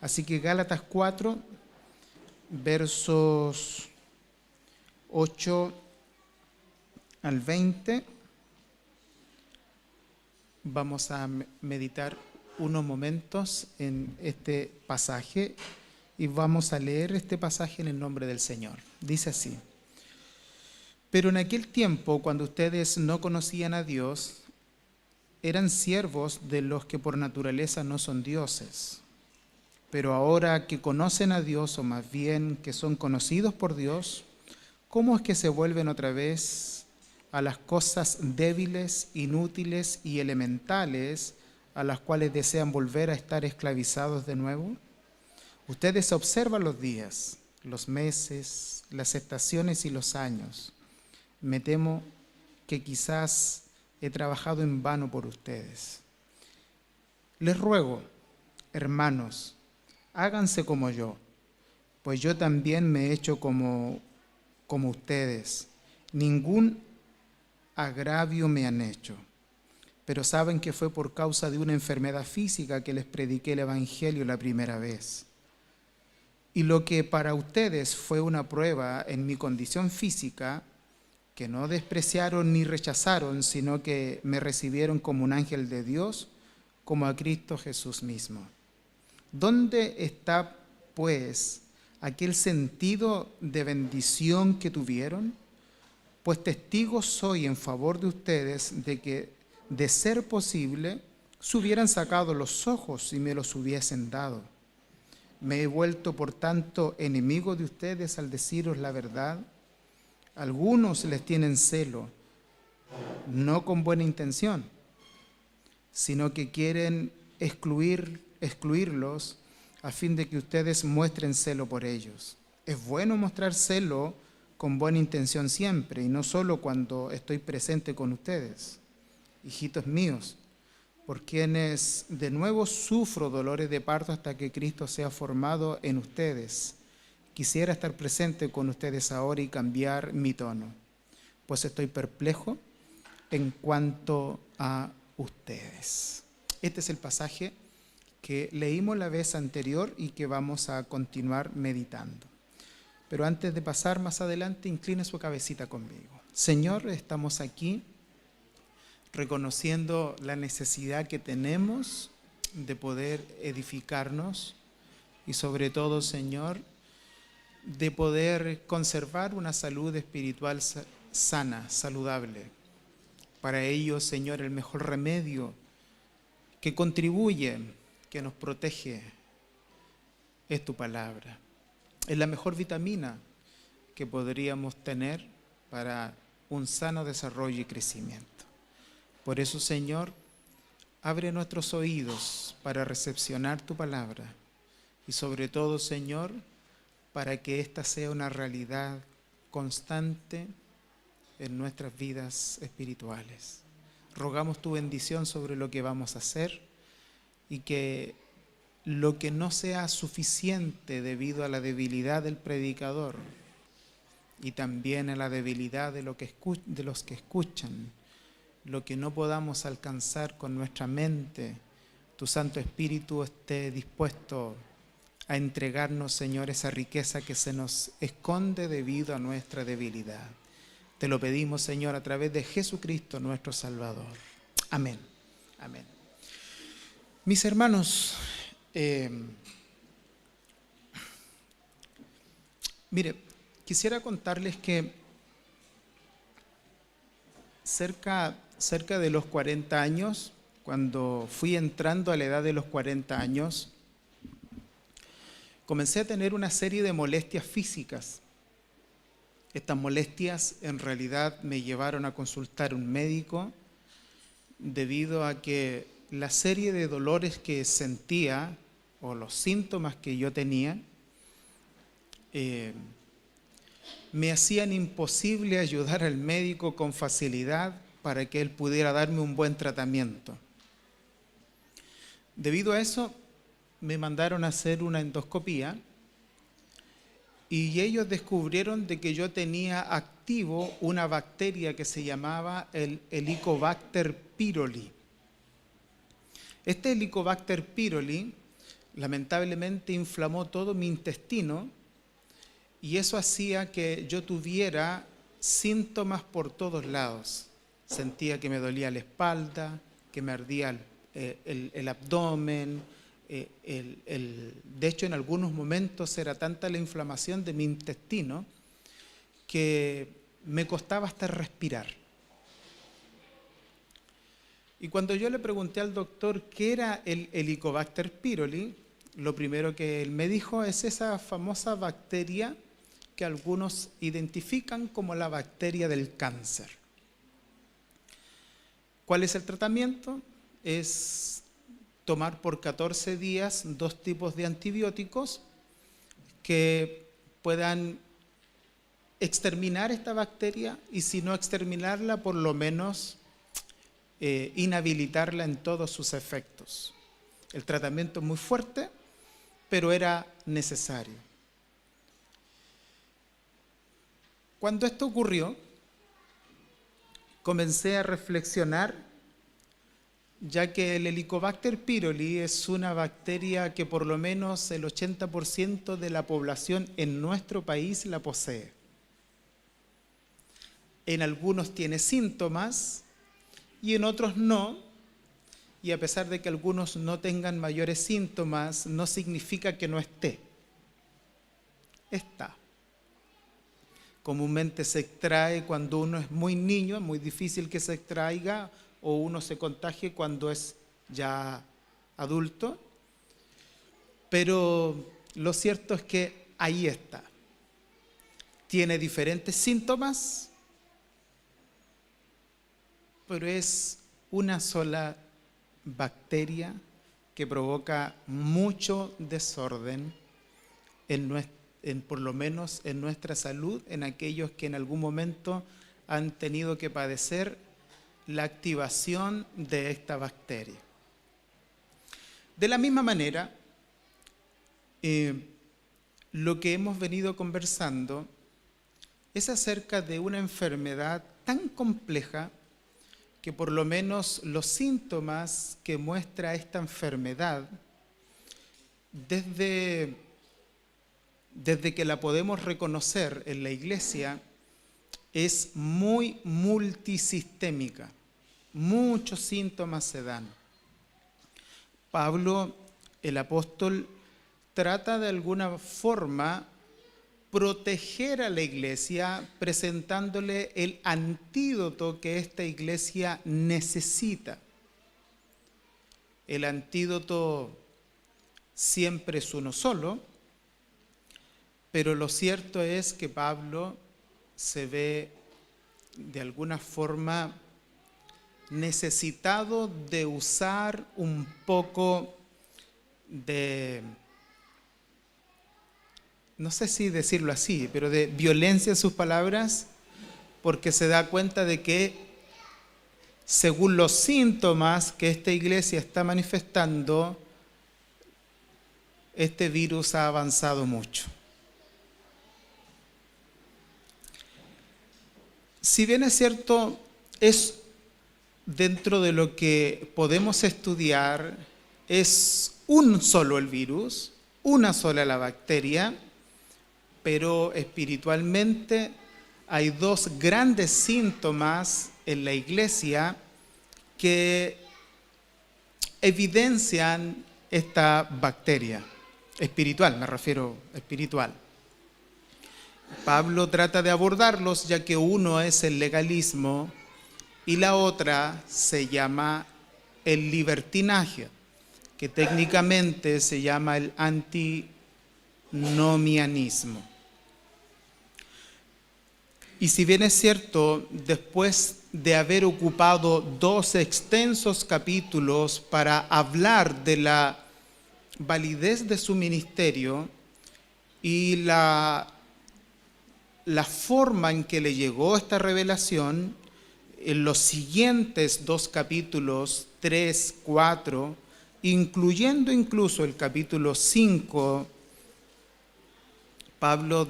Así que Gálatas 4, versos 8 al 20. Vamos a meditar unos momentos en este pasaje y vamos a leer este pasaje en el nombre del Señor. Dice así: pero en aquel tiempo, cuando ustedes no conocían a Dios, eran siervos de los que por naturaleza no son dioses. Pero ahora que conocen a Dios, o más bien que son conocidos por Dios, ¿cómo es que se vuelven otra vez a las cosas débiles, inútiles y elementales a las cuales desean volver a estar esclavizados de nuevo? Ustedes observan los días, los meses, las estaciones y los años. Me temo que quizás he trabajado en vano por ustedes. Les ruego, hermanos, háganse como yo, pues yo también me he hecho como ustedes. Ningún agravio me han hecho, pero saben que fue por causa de una enfermedad física que les prediqué el Evangelio la primera vez. Y lo que para ustedes fue una prueba en mi condición física, que no despreciaron ni rechazaron, sino que me recibieron como un ángel de Dios, como a Cristo Jesús mismo. ¿Dónde está, pues, aquel sentido de bendición que tuvieron? Pues testigo soy en favor de ustedes de que, de ser posible, se hubieran sacado los ojos y me los hubiesen dado. Me he vuelto, por tanto, enemigo de ustedes al deciros la verdad. Algunos les tienen celo, no con buena intención, sino que quieren excluirlos a fin de que ustedes muestren celo por ellos. Es bueno mostrar celo con buena intención siempre, y no solo cuando estoy presente con ustedes, hijitos míos, por quienes de nuevo sufro dolores de parto hasta que Cristo sea formado en ustedes. Quisiera estar presente con ustedes ahora y cambiar mi tono, pues estoy perplejo en cuanto a ustedes. Este es el pasaje que leímos la vez anterior y que vamos a continuar meditando. Pero antes de pasar más adelante, incline su cabecita conmigo. Señor, estamos aquí reconociendo la necesidad que tenemos de poder edificarnos y sobre todo, Señor, de poder conservar una salud espiritual sana, saludable. Para ello, Señor, el mejor remedio que contribuye, que nos protege, es tu palabra. Es la mejor vitamina que podríamos tener para un sano desarrollo y crecimiento. Por eso, Señor, abre nuestros oídos para recepcionar tu palabra y sobre todo, Señor, para que esta sea una realidad constante en nuestras vidas espirituales. Rogamos tu bendición sobre lo que vamos a hacer y que lo que no sea suficiente debido a la debilidad del predicador y también a la debilidad de los que escuchan, lo que no podamos alcanzar con nuestra mente, tu Santo Espíritu esté dispuesto a entregarnos, Señor, esa riqueza que se nos esconde debido a nuestra debilidad. Te lo pedimos, Señor, a través de Jesucristo, nuestro Salvador. Amén. Amén. Mis hermanos, mire, quisiera contarles que cerca de los 40 años, cuando fui entrando a la edad de los 40 años, comencé a tener una serie de molestias físicas. Estas molestias en realidad me llevaron a consultar a un médico debido a que la serie de dolores que sentía o los síntomas que yo tenía me hacían imposible ayudar al médico con facilidad para que él pudiera darme un buen tratamiento. Debido a eso, me mandaron a hacer una endoscopía y ellos descubrieron de que yo tenía activo una bacteria que se llamaba el Helicobacter pylori. Este Helicobacter pylori lamentablemente inflamó todo mi intestino y eso hacía que yo tuviera síntomas por todos lados. Sentía que me dolía la espalda, que me ardía el abdomen. De hecho, en algunos momentos era tanta la inflamación de mi intestino que me costaba hasta respirar. Y cuando yo le pregunté al doctor qué era el Helicobacter pylori, lo primero que él me dijo es esa famosa bacteria que algunos identifican como la bacteria del cáncer. ¿Cuál es el tratamiento? Es tomar por 14 días 2 tipos de antibióticos que puedan exterminar esta bacteria y si no exterminarla, por lo menos inhabilitarla en todos sus efectos. El tratamiento es muy fuerte, pero era necesario. Cuando esto ocurrió, comencé a reflexionar, ya que el Helicobacter pylori es una bacteria que por lo menos el 80% de la población en nuestro país la posee. En algunos tiene síntomas y en otros no, y a pesar de que algunos no tengan mayores síntomas, no significa que no esté. Está. Comúnmente se extrae cuando uno es muy niño, es muy difícil que se extraiga, o uno se contagie cuando es ya adulto. Pero lo cierto es que ahí está. Tiene diferentes síntomas, pero es una sola bacteria que provoca mucho desorden por lo menos en nuestra salud, en aquellos que en algún momento han tenido que padecer la activación de esta bacteria. De la misma manera, lo que hemos venido conversando es acerca de una enfermedad tan compleja que por lo menos los síntomas que muestra esta enfermedad, desde que la podemos reconocer en la iglesia, es muy multisistémica. Muchos síntomas se dan. Pablo, el apóstol, trata de alguna forma proteger a la iglesia presentándole el antídoto que esta iglesia necesita. El antídoto siempre es uno solo, pero lo cierto es que Pablo se ve de alguna forma necesitado de usar un poco de, no sé si decirlo así, pero de violencia en sus palabras, porque se da cuenta de que según los síntomas que esta iglesia está manifestando, este virus ha avanzado mucho. Si bien es cierto, es dentro de lo que podemos estudiar, es un solo el virus, una sola la bacteria, pero espiritualmente hay 2 grandes síntomas en la iglesia que evidencian esta bacteria espiritual, me refiero espiritual. Pablo trata de abordarlos, ya que uno es el legalismo y la otra se llama el libertinaje, que técnicamente se llama el antinomianismo. Y si bien es cierto, después de haber ocupado 2 extensos capítulos para hablar de la validez de su ministerio y la forma en que le llegó esta revelación, en los siguientes 2 capítulos, 3, 4, incluyendo incluso el capítulo 5, Pablo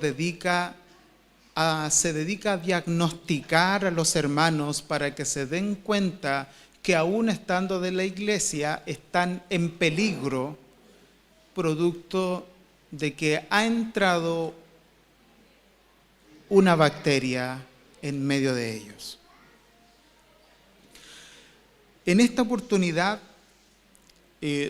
se dedica a diagnosticar a los hermanos para que se den cuenta que aún estando de la iglesia están en peligro producto de que ha entrado una bacteria en medio de ellos. En esta oportunidad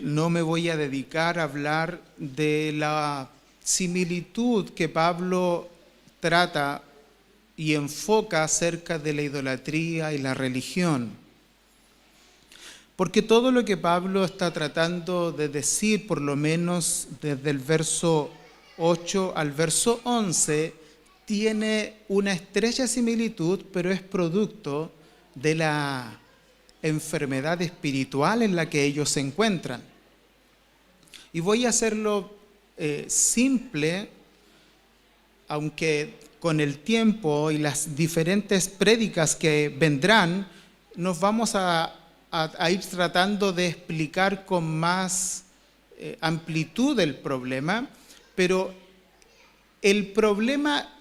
no me voy a dedicar a hablar de la similitud que Pablo trata y enfoca acerca de la idolatría y la religión. Porque todo lo que Pablo está tratando de decir, por lo menos desde el verso 8 al verso 11, tiene una estrecha similitud, pero es producto de la enfermedad espiritual en la que ellos se encuentran. Y voy a hacerlo simple, aunque con el tiempo y las diferentes prédicas que vendrán, nos vamos a ir tratando de explicar con más amplitud el problema, pero el problema,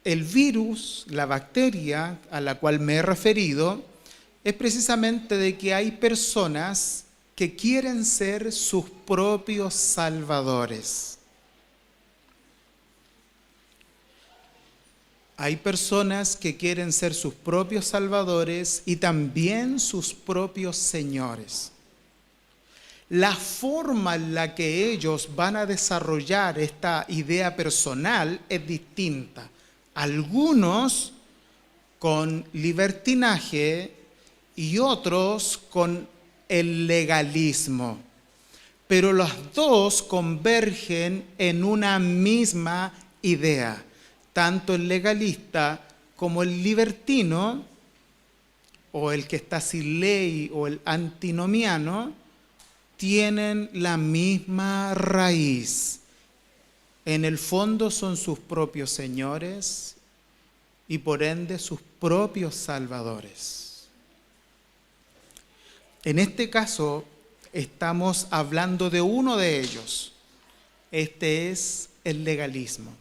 el virus, la bacteria a la cual me he referido, es precisamente de que hay personas que quieren ser sus propios salvadores. Hay personas que quieren ser sus propios salvadores y también sus propios señores. La forma en la que ellos van a desarrollar esta idea personal es distinta. Algunos con libertinaje y otros con el legalismo. Pero los dos convergen en una misma idea. Tanto el legalista como el libertino, o el que está sin ley, o el antinomiano, tienen la misma raíz. En el fondo son sus propios señores y por ende sus propios salvadores. En este caso estamos hablando de uno de ellos. Este es el legalismo.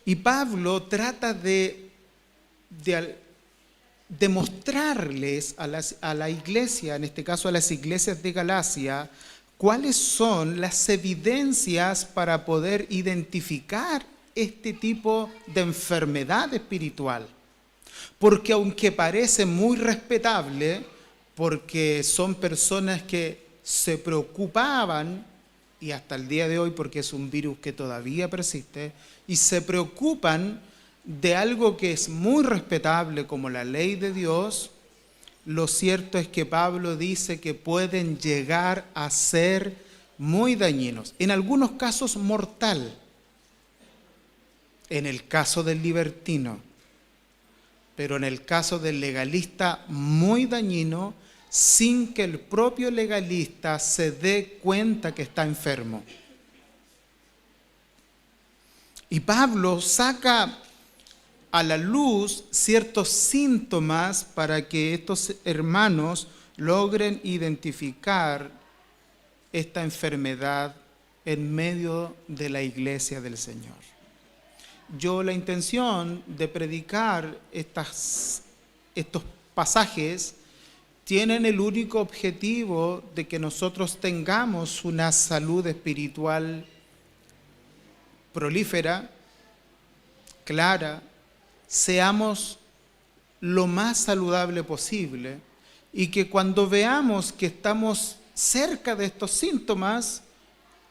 Y Pablo trata de demostrarles a la iglesia, en este caso a las iglesias de Galacia, cuáles son las evidencias para poder identificar este tipo de enfermedad espiritual. Porque aunque parece muy respetable, porque son personas que se preocupaban, y hasta el día de hoy, porque es un virus que todavía persiste, y se preocupan de algo que es muy respetable como la ley de Dios, lo cierto es que Pablo dice que pueden llegar a ser muy dañinos, en algunos casos mortal, en el caso del libertino, pero en el caso del legalista muy dañino, sin que el propio legalista se dé cuenta que está enfermo. Y Pablo saca a la luz ciertos síntomas para que estos hermanos logren identificar esta enfermedad en medio de la iglesia del Señor. Yo la intención de predicar estos pasajes tienen el único objetivo de que nosotros tengamos una salud espiritual prolífera, clara, seamos lo más saludable posible y que cuando veamos que estamos cerca de estos síntomas,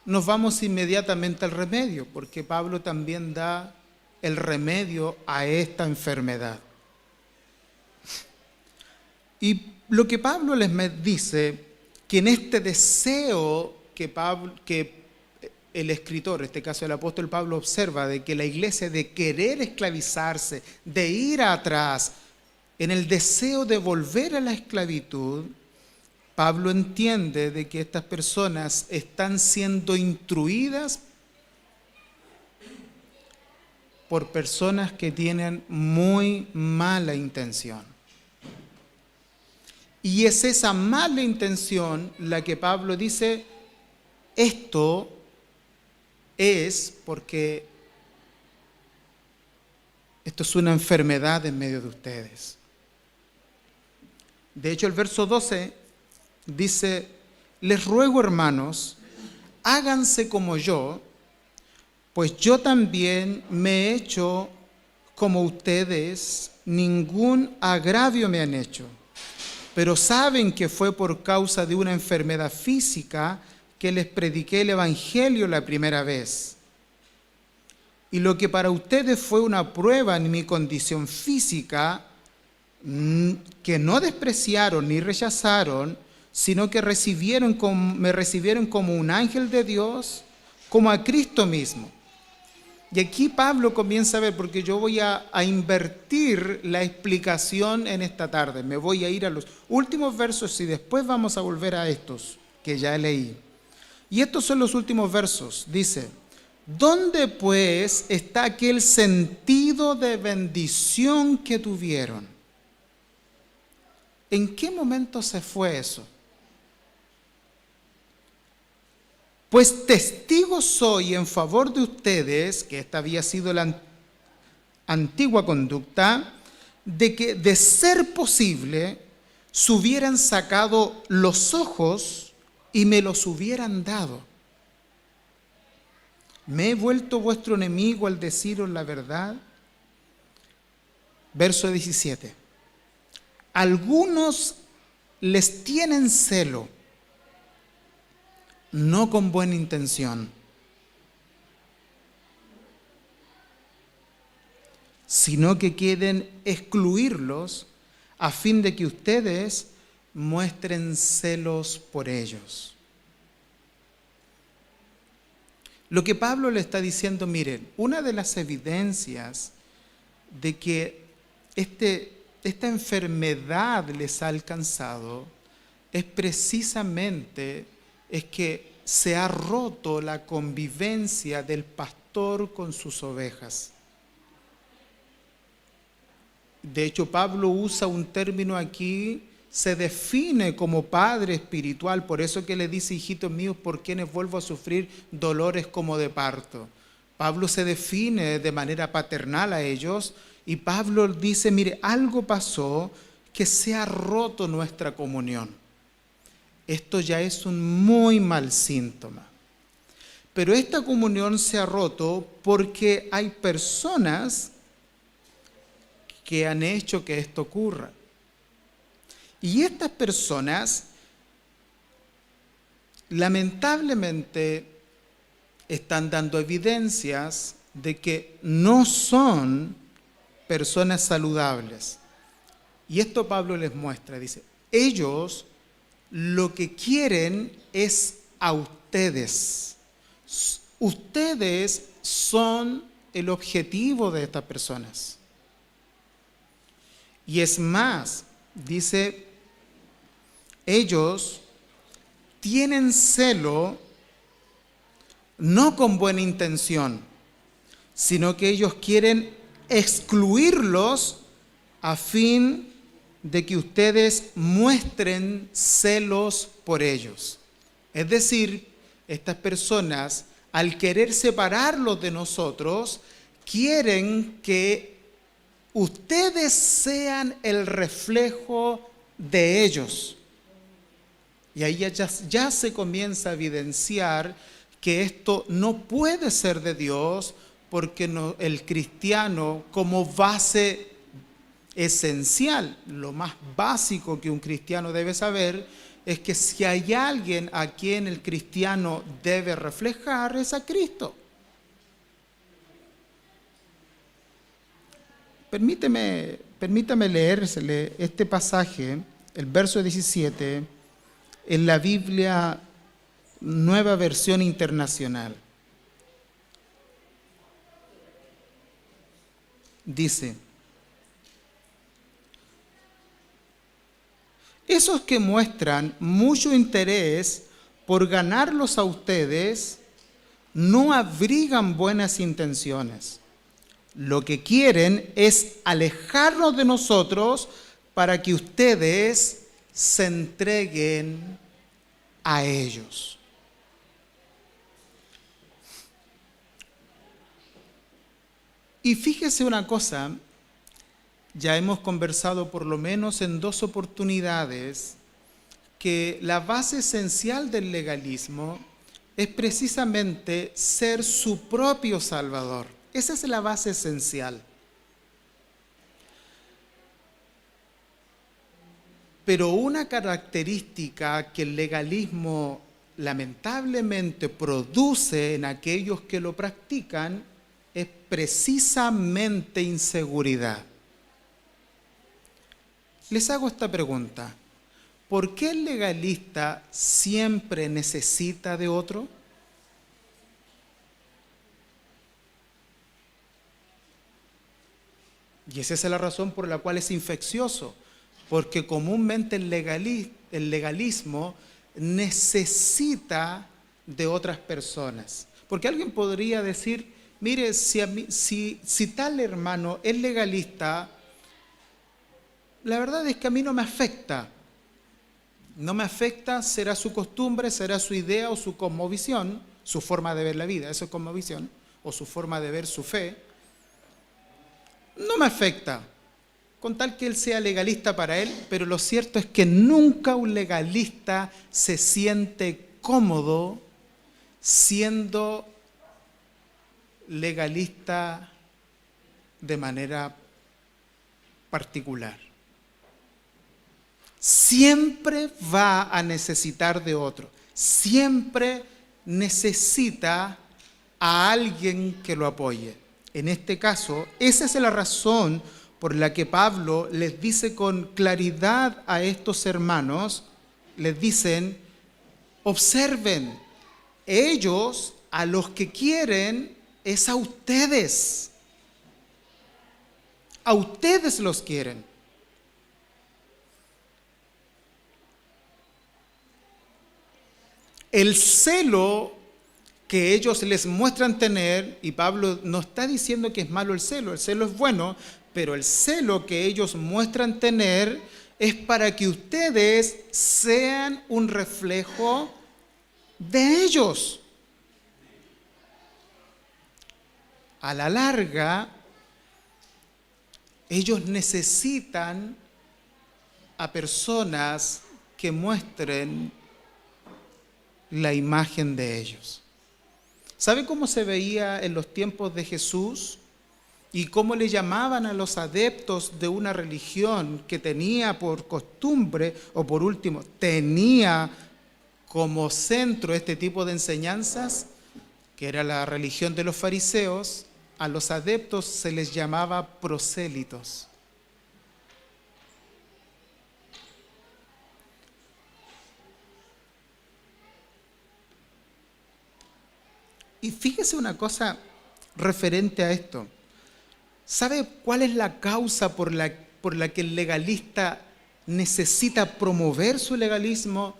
nos vamos inmediatamente al remedio, porque Pablo también da el remedio a esta enfermedad. Y lo que Pablo les dice, que en este deseo que el escritor, en este caso el apóstol Pablo, observa de que la iglesia de querer esclavizarse, de ir atrás, en el deseo de volver a la esclavitud, Pablo entiende de que estas personas están siendo instruidas por personas que tienen muy mala intención. Y es esa mala intención la que Pablo dice, esto es porque esto es una enfermedad en medio de ustedes. De hecho, el verso 12 dice, les ruego, hermanos, háganse como yo, pues yo también me he hecho como ustedes, ningún agravio me han hecho. Pero saben que fue por causa de una enfermedad física que les prediqué el Evangelio la primera vez. Y lo que para ustedes fue una prueba en mi condición física, que no despreciaron ni rechazaron, sino que me recibieron como un ángel de Dios, como a Cristo mismo. Y aquí Pablo comienza a ver, porque yo voy a invertir la explicación en esta tarde. Me voy a ir a los últimos versos y después vamos a volver a estos que ya leí. Y estos son los últimos versos. Dice, ¿dónde pues está aquel sentido de bendición que tuvieron? ¿En qué momento se fue eso? Pues testigo soy en favor de ustedes, que esta había sido la antigua conducta, de que de ser posible se hubieran sacado los ojos y me los hubieran dado. ¿Me he vuelto vuestro enemigo al deciros la verdad? Verso 17. Algunos les tienen celo, no con buena intención, sino que quieren excluirlos a fin de que ustedes muestren celos por ellos. Lo que Pablo le está diciendo, miren, una de las evidencias de que esta enfermedad les ha alcanzado es precisamente que se ha roto la convivencia del pastor con sus ovejas. De hecho, Pablo usa un término aquí, se define como padre espiritual, por eso que le dice, hijitos míos, por quienes vuelvo a sufrir dolores como de parto. Pablo se define de manera paternal a ellos y Pablo dice, mire, algo pasó que se ha roto nuestra comunión. Esto ya es un muy mal síntoma. Pero esta comunión se ha roto porque hay personas que han hecho que esto ocurra. Y estas personas, lamentablemente, están dando evidencias de que no son personas saludables. Y esto Pablo les muestra, dice, ellos lo que quieren es a ustedes. Ustedes son el objetivo de estas personas. Y es más, dice, ellos tienen celo no con buena intención, sino que ellos quieren excluirlos a fin de que ustedes muestren celos por ellos. Es decir, estas personas, al querer separarlos de nosotros, quieren que ustedes sean el reflejo de ellos. Y ahí ya se comienza a evidenciar que esto no puede ser de Dios, porque el cristiano, como base esencial, lo más básico que un cristiano debe saber, es que si hay alguien a quien el cristiano debe reflejar, es a Cristo. Permítame leérsele este pasaje, el verso 17, en la Biblia Nueva Versión Internacional. Dice, esos que muestran mucho interés por ganarlos a ustedes, no abrigan buenas intenciones. Lo que quieren es alejarnos de nosotros para que ustedes se entreguen a ellos. Y fíjese una cosa, ya hemos conversado por lo menos en 2 oportunidades que la base esencial del legalismo es precisamente ser su propio Salvador. Esa es la base esencial. Pero una característica que el legalismo lamentablemente produce en aquellos que lo practican es precisamente inseguridad. Les hago esta pregunta: ¿por qué el legalista siempre necesita de otro? Y esa es la razón por la cual es infeccioso, porque comúnmente el legalismo necesita de otras personas. Porque alguien podría decir, mire, si tal hermano es legalista, la verdad es que a mí no me afecta. No me afecta, será su costumbre, será su idea o su cosmovisión, su forma de ver la vida, eso es cosmovisión, o su forma de ver su fe. No me afecta, con tal que él sea legalista para él, pero lo cierto es que nunca un legalista se siente cómodo siendo legalista de manera particular. Siempre va a necesitar de otro, siempre necesita a alguien que lo apoye. En este caso, esa es la razón por la que Pablo les dice con claridad a estos hermanos, les dicen, observen, ellos a los que quieren es a ustedes los quieren. El celo que ellos les muestran tener, y Pablo no está diciendo que es malo el celo es bueno, pero el celo que ellos muestran tener es para que ustedes sean un reflejo de ellos. A la larga, ellos necesitan a personas que muestren la imagen de ellos. ¿Sabe cómo se veía en los tiempos de Jesús? Y cómo le llamaban a los adeptos de una religión que tenía por costumbre, o por último, tenía como centro este tipo de enseñanzas, que era la religión de los fariseos. A los adeptos se les llamaba prosélitos. Y fíjese una cosa referente a esto. ¿Sabe cuál es la causa por la que el legalista necesita promover su legalismo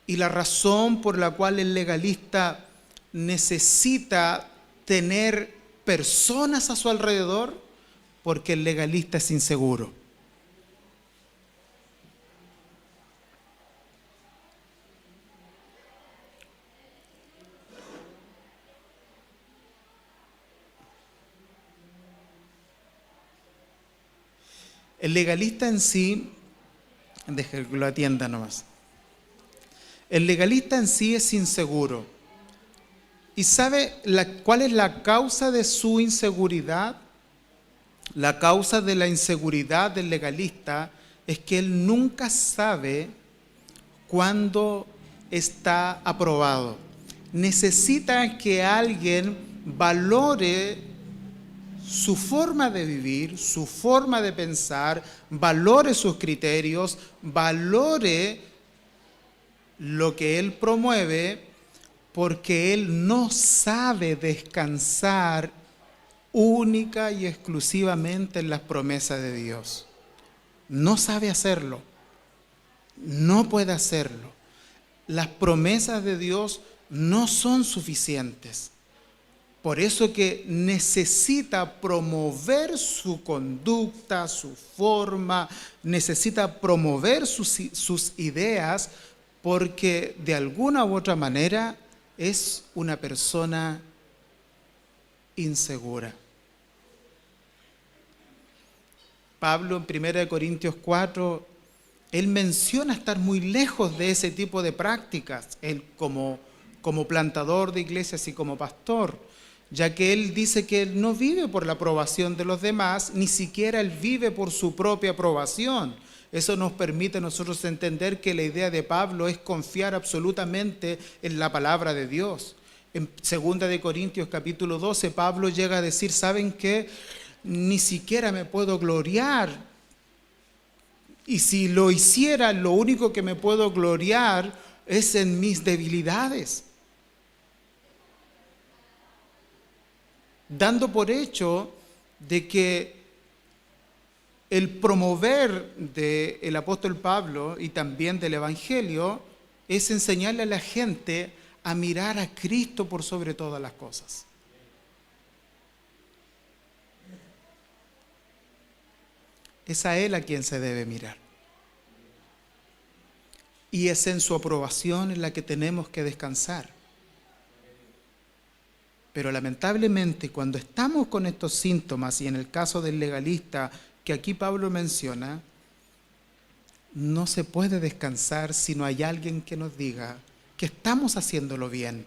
y la razón por la cual el legalista necesita tener personas a su alrededor? Porque el legalista es inseguro. El legalista en sí, deje que lo atienda nomás. El legalista en sí es inseguro. ¿Y sabe cuál es la causa de su inseguridad? La causa de la inseguridad del legalista es que él nunca sabe cuándo está aprobado. Necesita que alguien valore su forma de vivir, su forma de pensar, valore sus criterios, valore lo que él promueve, porque él no sabe descansar única y exclusivamente en las promesas de Dios. No sabe hacerlo, no puede hacerlo. Las promesas de Dios no son suficientes. Por eso que necesita promover su conducta, su forma, necesita promover sus ideas, porque de alguna u otra manera es una persona insegura. Pablo en 1 Corintios 4, él menciona estar muy lejos de ese tipo de prácticas. Él como como plantador de iglesias y como pastor, ya que él dice que él no vive por la aprobación de los demás, ni siquiera él vive por su propia aprobación. Eso nos permite a nosotros entender que la idea de Pablo es confiar absolutamente en la palabra de Dios. En 2 de Corintios capítulo 12, Pablo llega a decir, ¿saben qué? Ni siquiera me puedo gloriar. Y si lo hiciera, lo único que me puedo gloriar es en mis debilidades. Dando por hecho de que el promover del apóstol Pablo y también del Evangelio es enseñarle a la gente a mirar a Cristo por sobre todas las cosas. Es a Él a quien se debe mirar. Y es en su aprobación en la que tenemos que descansar. Pero lamentablemente cuando estamos con estos síntomas, y en el caso del legalista que aquí Pablo menciona, no se puede descansar si no hay alguien que nos diga que estamos haciéndolo bien.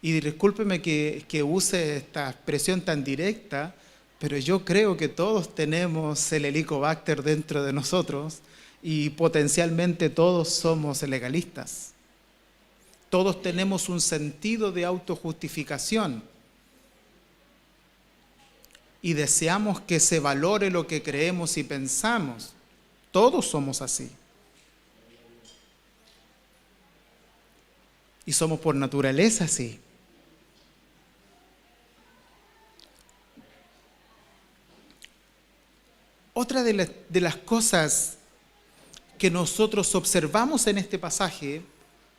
Y discúlpeme que use esta expresión tan directa, pero yo creo que todos tenemos el Helicobacter dentro de nosotros y potencialmente todos somos legalistas. Todos tenemos un sentido de autojustificación y deseamos que se valore lo que creemos y pensamos. Todos somos así. Y somos por naturaleza así. Otra de las cosas que nosotros observamos en este pasaje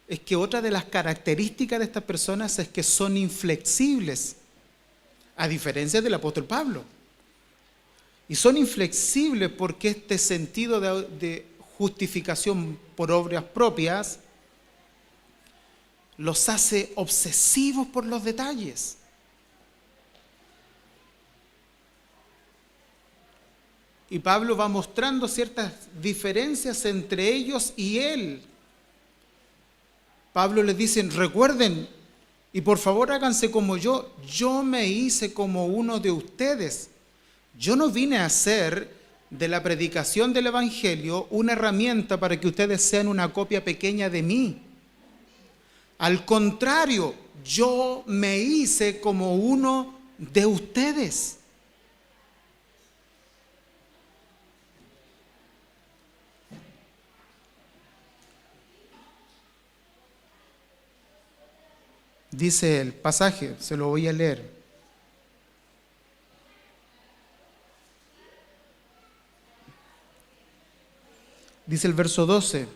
es que otra de las características de estas personas es que son inflexibles, a diferencia del apóstol Pablo. Y son inflexibles porque este sentido de justificación por obras propias los hace obsesivos por los detalles. Y Pablo va mostrando ciertas diferencias entre ellos y él. Pablo les dice, recuerden, y por favor háganse como yo me hice como uno de ustedes. Yo no vine a hacer de la predicación del Evangelio una herramienta para que ustedes sean una copia pequeña de mí. Al contrario, yo me hice como uno de ustedes. Dice el pasaje, se lo voy a leer. Dice el verso 12,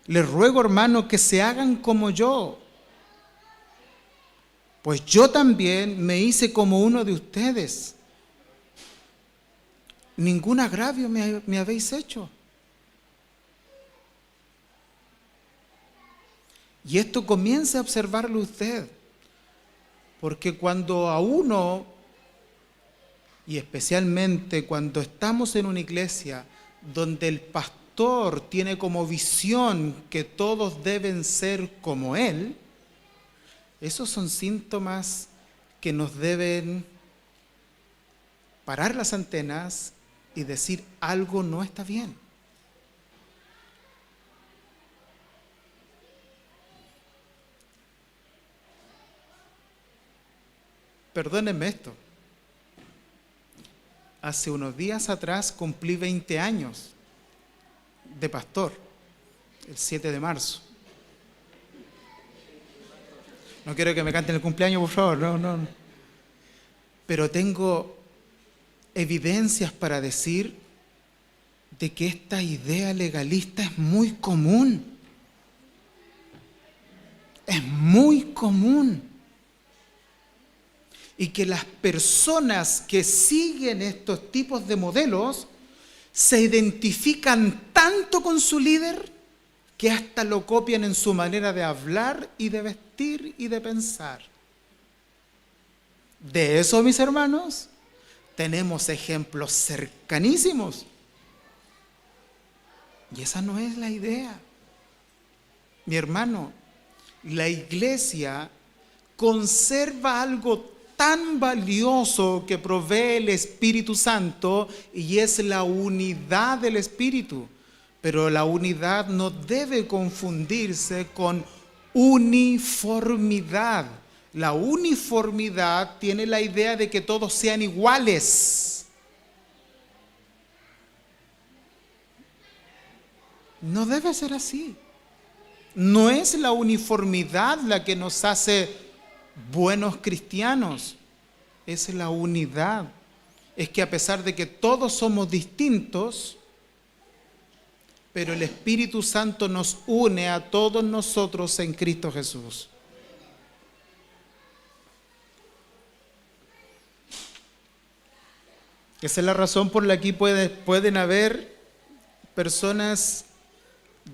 les ruego, hermano, que se hagan como yo, pues yo también me hice como uno de ustedes. Ningún agravio me habéis hecho. Y esto comienza a observarlo usted, porque cuando a uno, y especialmente cuando estamos en una iglesia donde el pastor tiene como visión que todos deben ser como él, esos son síntomas que nos deben parar las antenas y decir algo no está bien. Perdónenme esto. Hace unos días atrás cumplí 20 años de pastor, el 7 de marzo. No quiero que me canten el cumpleaños, por favor, no. Pero tengo evidencias para decir de que esta idea legalista es muy común. Es muy común. Y que las personas que siguen estos tipos de modelos se identifican tanto con su líder que hasta lo copian en su manera de hablar y de vestir y de pensar. De eso, mis hermanos, tenemos ejemplos cercanísimos. Y esa no es la idea. Mi hermano, La iglesia conserva algo tan valioso que provee el Espíritu Santo y es la unidad del Espíritu. Pero la unidad no debe confundirse con uniformidad. La uniformidad tiene la idea de que todos sean iguales. No debe ser así. No es la uniformidad la que nos hace buenos cristianos, es la unidad. Es que a pesar de que todos somos distintos, pero el Espíritu Santo nos une a todos nosotros en Cristo Jesús. Esa es la razón por la que pueden haber personas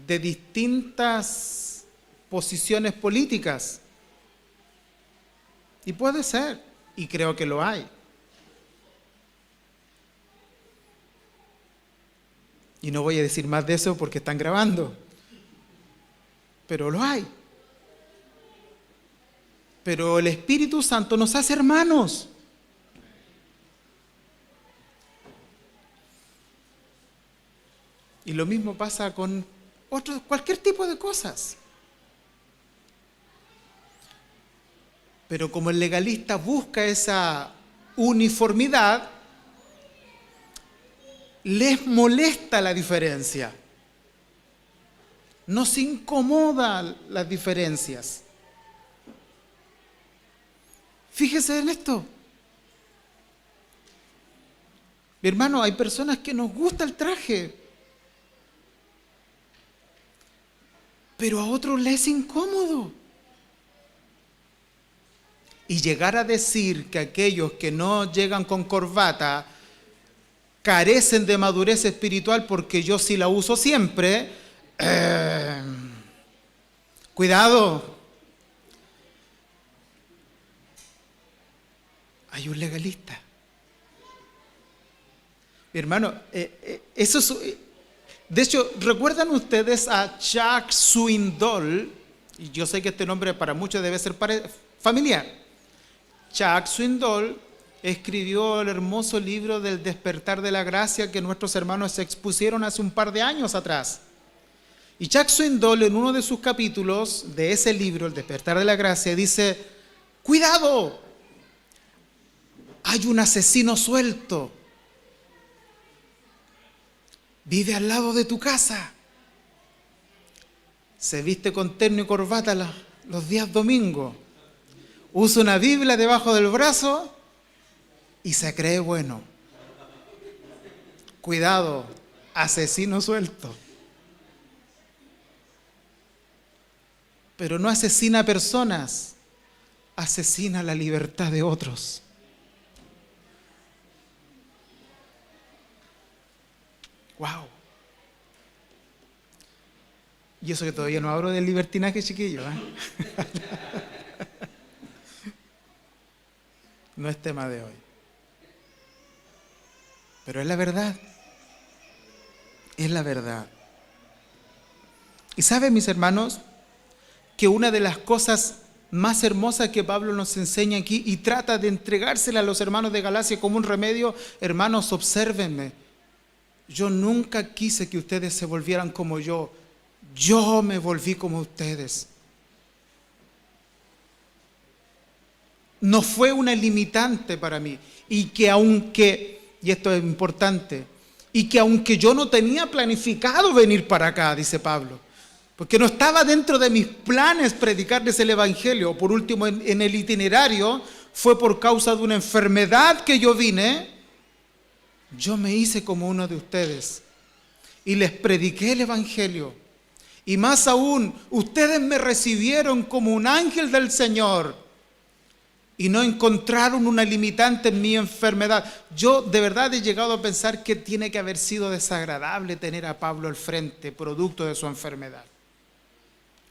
de distintas posiciones políticas. Y puede ser, y creo que lo hay. Y no voy a decir más de eso porque están grabando. Pero lo hay. Pero el Espíritu Santo nos hace hermanos. Y lo mismo pasa con cualquier tipo de cosas. Pero como el legalista busca esa uniformidad, les molesta la diferencia. Nos incomodan las diferencias. Fíjese en esto. Mi hermano, hay personas que nos gusta el traje, pero a otros les es incómodo. Y llegar a decir que aquellos que no llegan con corbata carecen de madurez espiritual porque yo sí la uso siempre, cuidado. Hay un legalista. Mi hermano, eso es... De hecho, ¿recuerdan ustedes a Chuck Swindoll? Y yo sé que este nombre para muchos debe ser familiar. Chuck Swindoll escribió el hermoso libro del Despertar de la Gracia que nuestros hermanos expusieron hace un par de años atrás. Y Chuck Swindoll, en uno de sus capítulos de ese libro, El Despertar de la Gracia, dice: ¡cuidado! Hay un asesino suelto. Vive al lado de tu casa. Se viste con terno y corbata los días domingos. Usa una Biblia debajo del brazo y se cree bueno. Cuidado, asesino suelto. Pero no asesina personas, asesina la libertad de otros. Wow. Y eso que todavía no hablo del libertinaje, chiquillo, No es tema de hoy. Pero es la verdad. Es la verdad. Y saben, mis hermanos, que una de las cosas más hermosas que Pablo nos enseña aquí y trata de entregársela a los hermanos de Galacia como un remedio, hermanos, obsérvenme. Yo nunca quise que ustedes se volvieran como yo. Yo me volví como ustedes. No fue una limitante para mí. Y que aunque, y esto es importante, y que aunque yo no tenía planificado venir para acá, dice Pablo, porque no estaba dentro de mis planes predicarles el Evangelio, por último en el itinerario, fue por causa de una enfermedad que yo vine, yo me hice como uno de ustedes y les prediqué el Evangelio. Y más aún, ustedes me recibieron como un ángel del Señor y no encontraron una limitante en mi enfermedad. Yo de verdad he llegado a pensar que tiene que haber sido desagradable tener a Pablo al frente, producto de su enfermedad.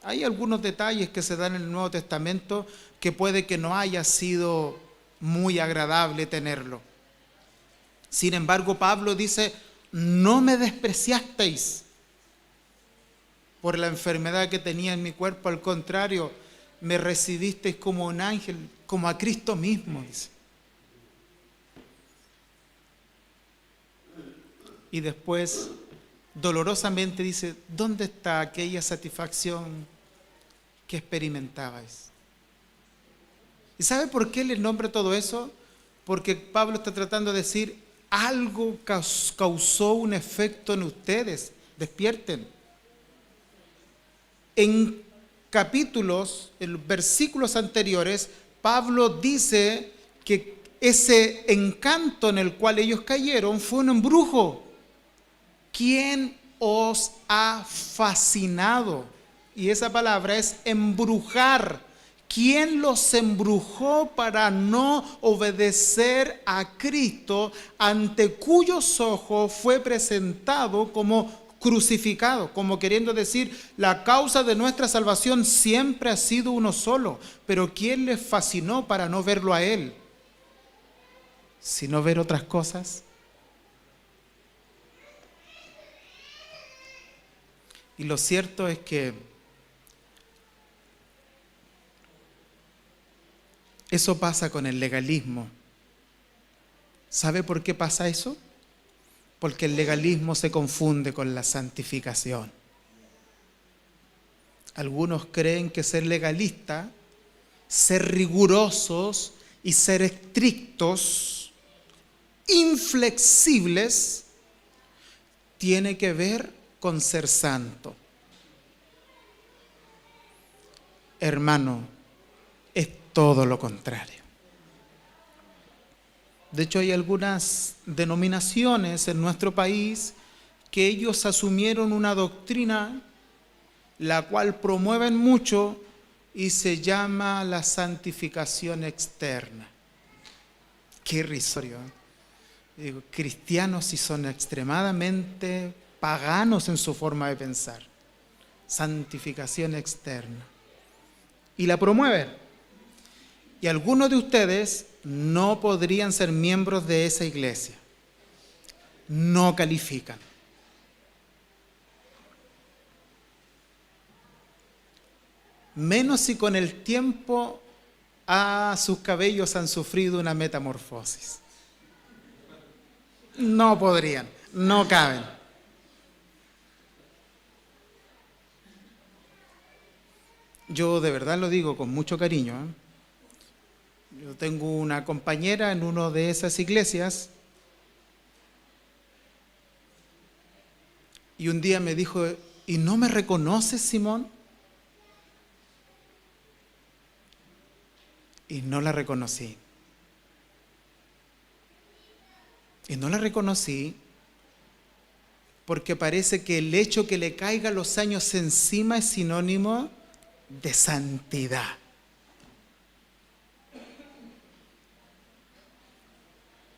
Hay algunos detalles que se dan en el Nuevo Testamento que puede que no haya sido muy agradable tenerlo. Sin embargo, Pablo dice: no me despreciasteis por la enfermedad que tenía en mi cuerpo, al contrario, me recibisteis como un ángel, como a Cristo mismo, dice. Y después, dolorosamente dice, ¿dónde está aquella satisfacción que experimentabais? ¿Y sabe por qué les nombra todo eso? Porque Pablo está tratando de decir, algo causó un efecto en ustedes, despierten. En capítulos, en versículos anteriores, Pablo dice que ese encanto en el cual ellos cayeron fue un embrujo. ¿Quién os ha fascinado? Y esa palabra es embrujar. ¿Quién los embrujó para no obedecer a Cristo, ante cuyos ojos fue presentado como crucificado? Como queriendo decir, la causa de nuestra salvación siempre ha sido uno solo, pero ¿quién les fascinó para no verlo a Él, sino ver otras cosas? Y lo cierto es que eso pasa con el legalismo. ¿Sabe por qué pasa eso? Porque el legalismo se confunde con la santificación. Algunos creen que ser legalista, ser rigurosos y ser estrictos, inflexibles, tiene que ver con ser santo. Hermano, es todo lo contrario. De hecho, hay algunas denominaciones en nuestro país que ellos asumieron una doctrina la cual promueven mucho y se llama la santificación externa. Qué irrisorio, ¿eh? Digo, cristianos sí son extremadamente paganos en su forma de pensar. Santificación externa. Y la promueven. Y algunos de ustedes no podrían ser miembros de esa iglesia. No califican. Menos si con el tiempo sus cabellos han sufrido una metamorfosis. No podrían, no caben. Yo de verdad lo digo con mucho cariño, ¿eh? Yo tengo una compañera en una de esas iglesias y un día me dijo, ¿y no me reconoces, Simón? Y no la reconocí. Y no la reconocí porque parece que el hecho que le caigan los años encima es sinónimo de santidad.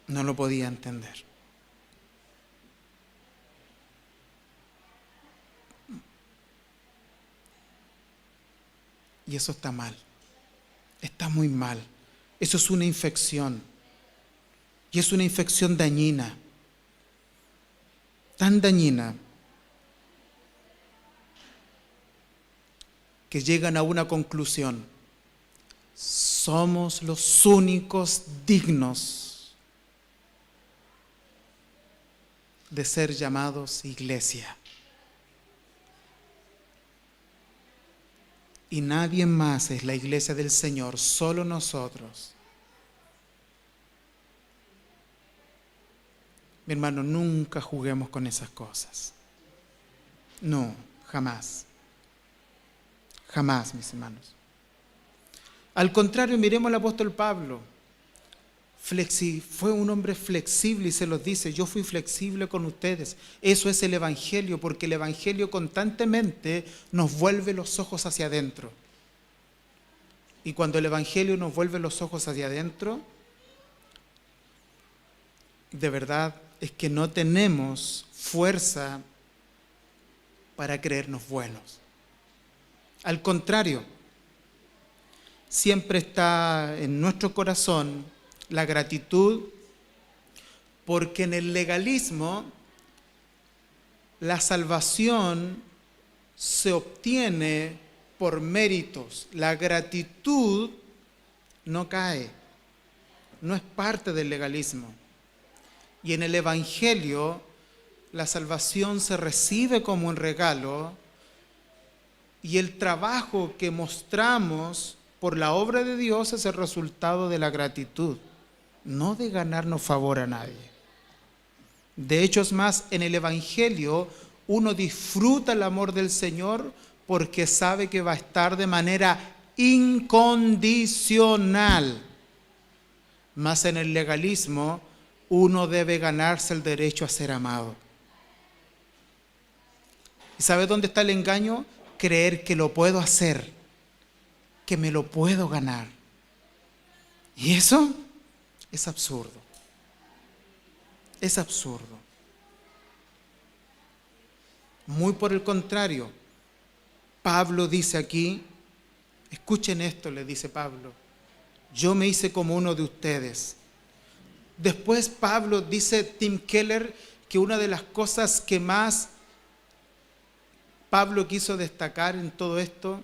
No lo podía entender. Y eso está mal. Está muy mal. Eso es una infección. Y es una infección dañina. Tan dañina que llegan a una conclusión. Somos los únicos dignos de ser llamados iglesia. Y nadie más es la iglesia del Señor, solo nosotros. Mi hermano, nunca juguemos con esas cosas. No, jamás. Jamás, mis hermanos. Al contrario, miremos al apóstol Pablo. Fue un hombre flexible y se los dice, yo fui flexible con ustedes. Eso es el Evangelio, porque el Evangelio constantemente nos vuelve los ojos hacia adentro. Y cuando el Evangelio nos vuelve los ojos hacia adentro, de verdad es que no tenemos fuerza para creernos buenos. Al contrario, siempre está en nuestro corazón la gratitud, porque en el legalismo la salvación se obtiene por méritos. La gratitud no cae, no es parte del legalismo. Y en el Evangelio, la salvación se recibe como un regalo y el trabajo que mostramos por la obra de Dios es el resultado de la gratitud, no de ganarnos favor a nadie. De hecho, es más, en el Evangelio uno disfruta el amor del Señor porque sabe que va a estar de manera incondicional. Más en el legalismo, uno debe ganarse el derecho a ser amado. ¿Y sabe dónde está el engaño? Creer que lo puedo hacer, que me lo puedo ganar. Y eso es absurdo. Es absurdo. Muy por el contrario, Pablo dice aquí, escuchen esto, le dice Pablo, yo me hice como uno de ustedes. Después Pablo dice, Tim Keller, que una de las cosas que más Pablo quiso destacar en todo esto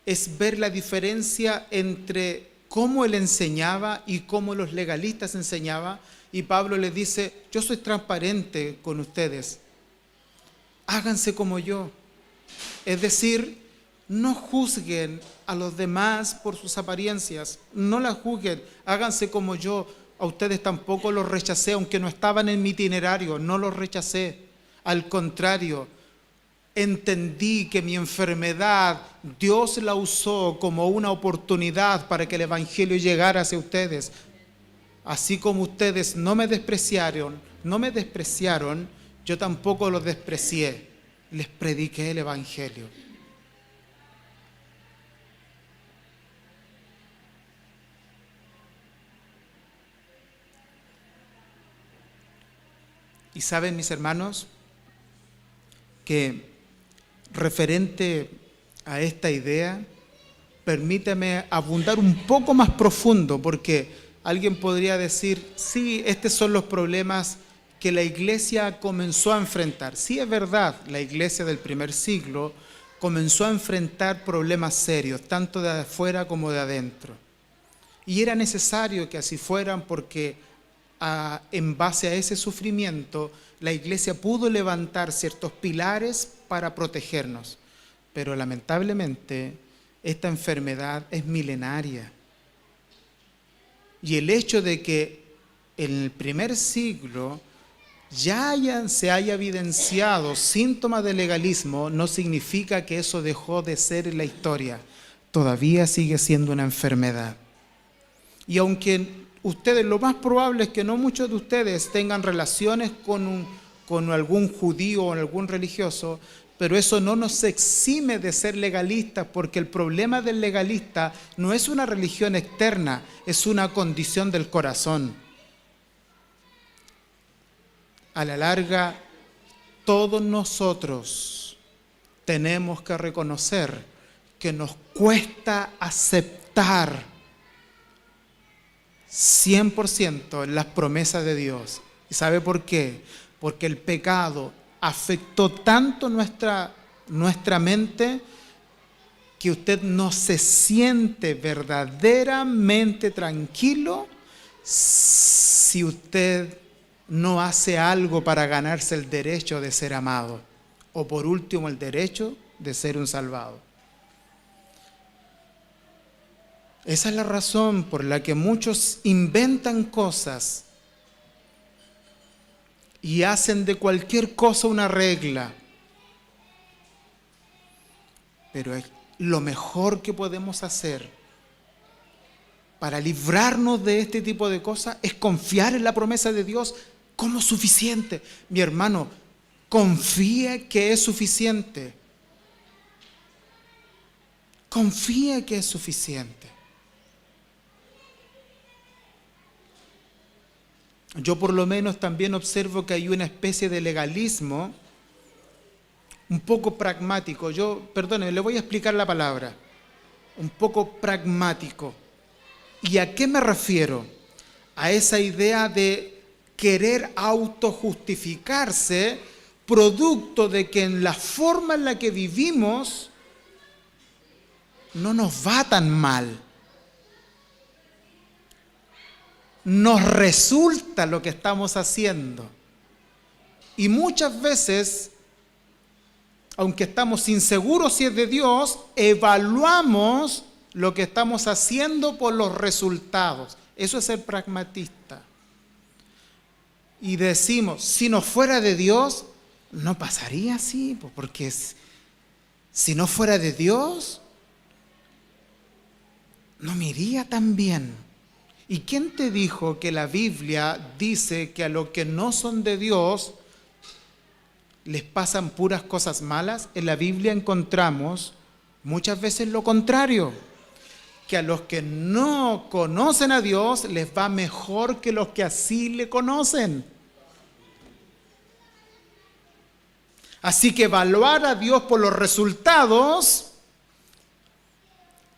es ver la diferencia entre cómo él enseñaba y cómo los legalistas enseñaban. Y Pablo les dice, yo soy transparente con ustedes, háganse como yo. Es decir, no juzguen a los demás por sus apariencias, no las juzguen, háganse como yo. A ustedes tampoco los rechacé, aunque no estaban en mi itinerario, no los rechacé. Al contrario, entendí que mi enfermedad Dios la usó como una oportunidad para que el Evangelio llegara hacia ustedes. Así como ustedes no me despreciaron, yo tampoco los desprecié. Les prediqué el Evangelio. Y saben, mis hermanos, que referente a esta idea, permítame abundar un poco más profundo, porque alguien podría decir, sí, estos son los problemas que la iglesia comenzó a enfrentar. Sí, es verdad, la iglesia del primer siglo comenzó a enfrentar problemas serios, tanto de afuera como de adentro. Y era necesario que así fueran porque en base a ese sufrimiento, la iglesia pudo levantar ciertos pilares para protegernos. Pero lamentablemente, esta enfermedad es milenaria. Y el hecho de que en el primer siglo se haya evidenciado síntomas de legalismo, no significa que eso dejó de ser en la historia. Todavía sigue siendo una enfermedad. Y aunque ustedes, lo más probable es que no muchos de ustedes tengan relaciones con algún judío o algún religioso, pero eso no nos exime de ser legalistas, porque el problema del legalista no es una religión externa, es una condición del corazón. A la larga, todos nosotros tenemos que reconocer que nos cuesta aceptar 100% las promesas de Dios. ¿Y sabe por qué? Porque el pecado afectó tanto nuestra mente que usted no se siente verdaderamente tranquilo si usted no hace algo para ganarse el derecho de ser amado, o por último el derecho de ser un salvado. Esa es la razón por la que muchos inventan cosas y hacen de cualquier cosa una regla. Pero lo mejor que podemos hacer para librarnos de este tipo de cosas es confiar en la promesa de Dios como suficiente. Mi hermano, confíe que es suficiente. Confíe que es suficiente. Yo por lo menos también observo que hay una especie de legalismo un poco pragmático. Perdóneme, le voy a explicar la palabra. Un poco pragmático. ¿Y a qué me refiero? A esa idea de querer autojustificarse producto de que en la forma en la que vivimos no nos va tan mal. Nos resulta lo que estamos haciendo. Y muchas veces, aunque estamos inseguros si es de Dios, evaluamos lo que estamos haciendo por los resultados. Eso es ser pragmatista. Y decimos, si no fuera de Dios, no pasaría así, porque si no fuera de Dios, no me iría tan bien. ¿Y quién te dijo que la Biblia dice que a los que no son de Dios les pasan puras cosas malas? En la Biblia encontramos muchas veces lo contrario, que a los que no conocen a Dios les va mejor que los que así le conocen. Así que evaluar a Dios por los resultados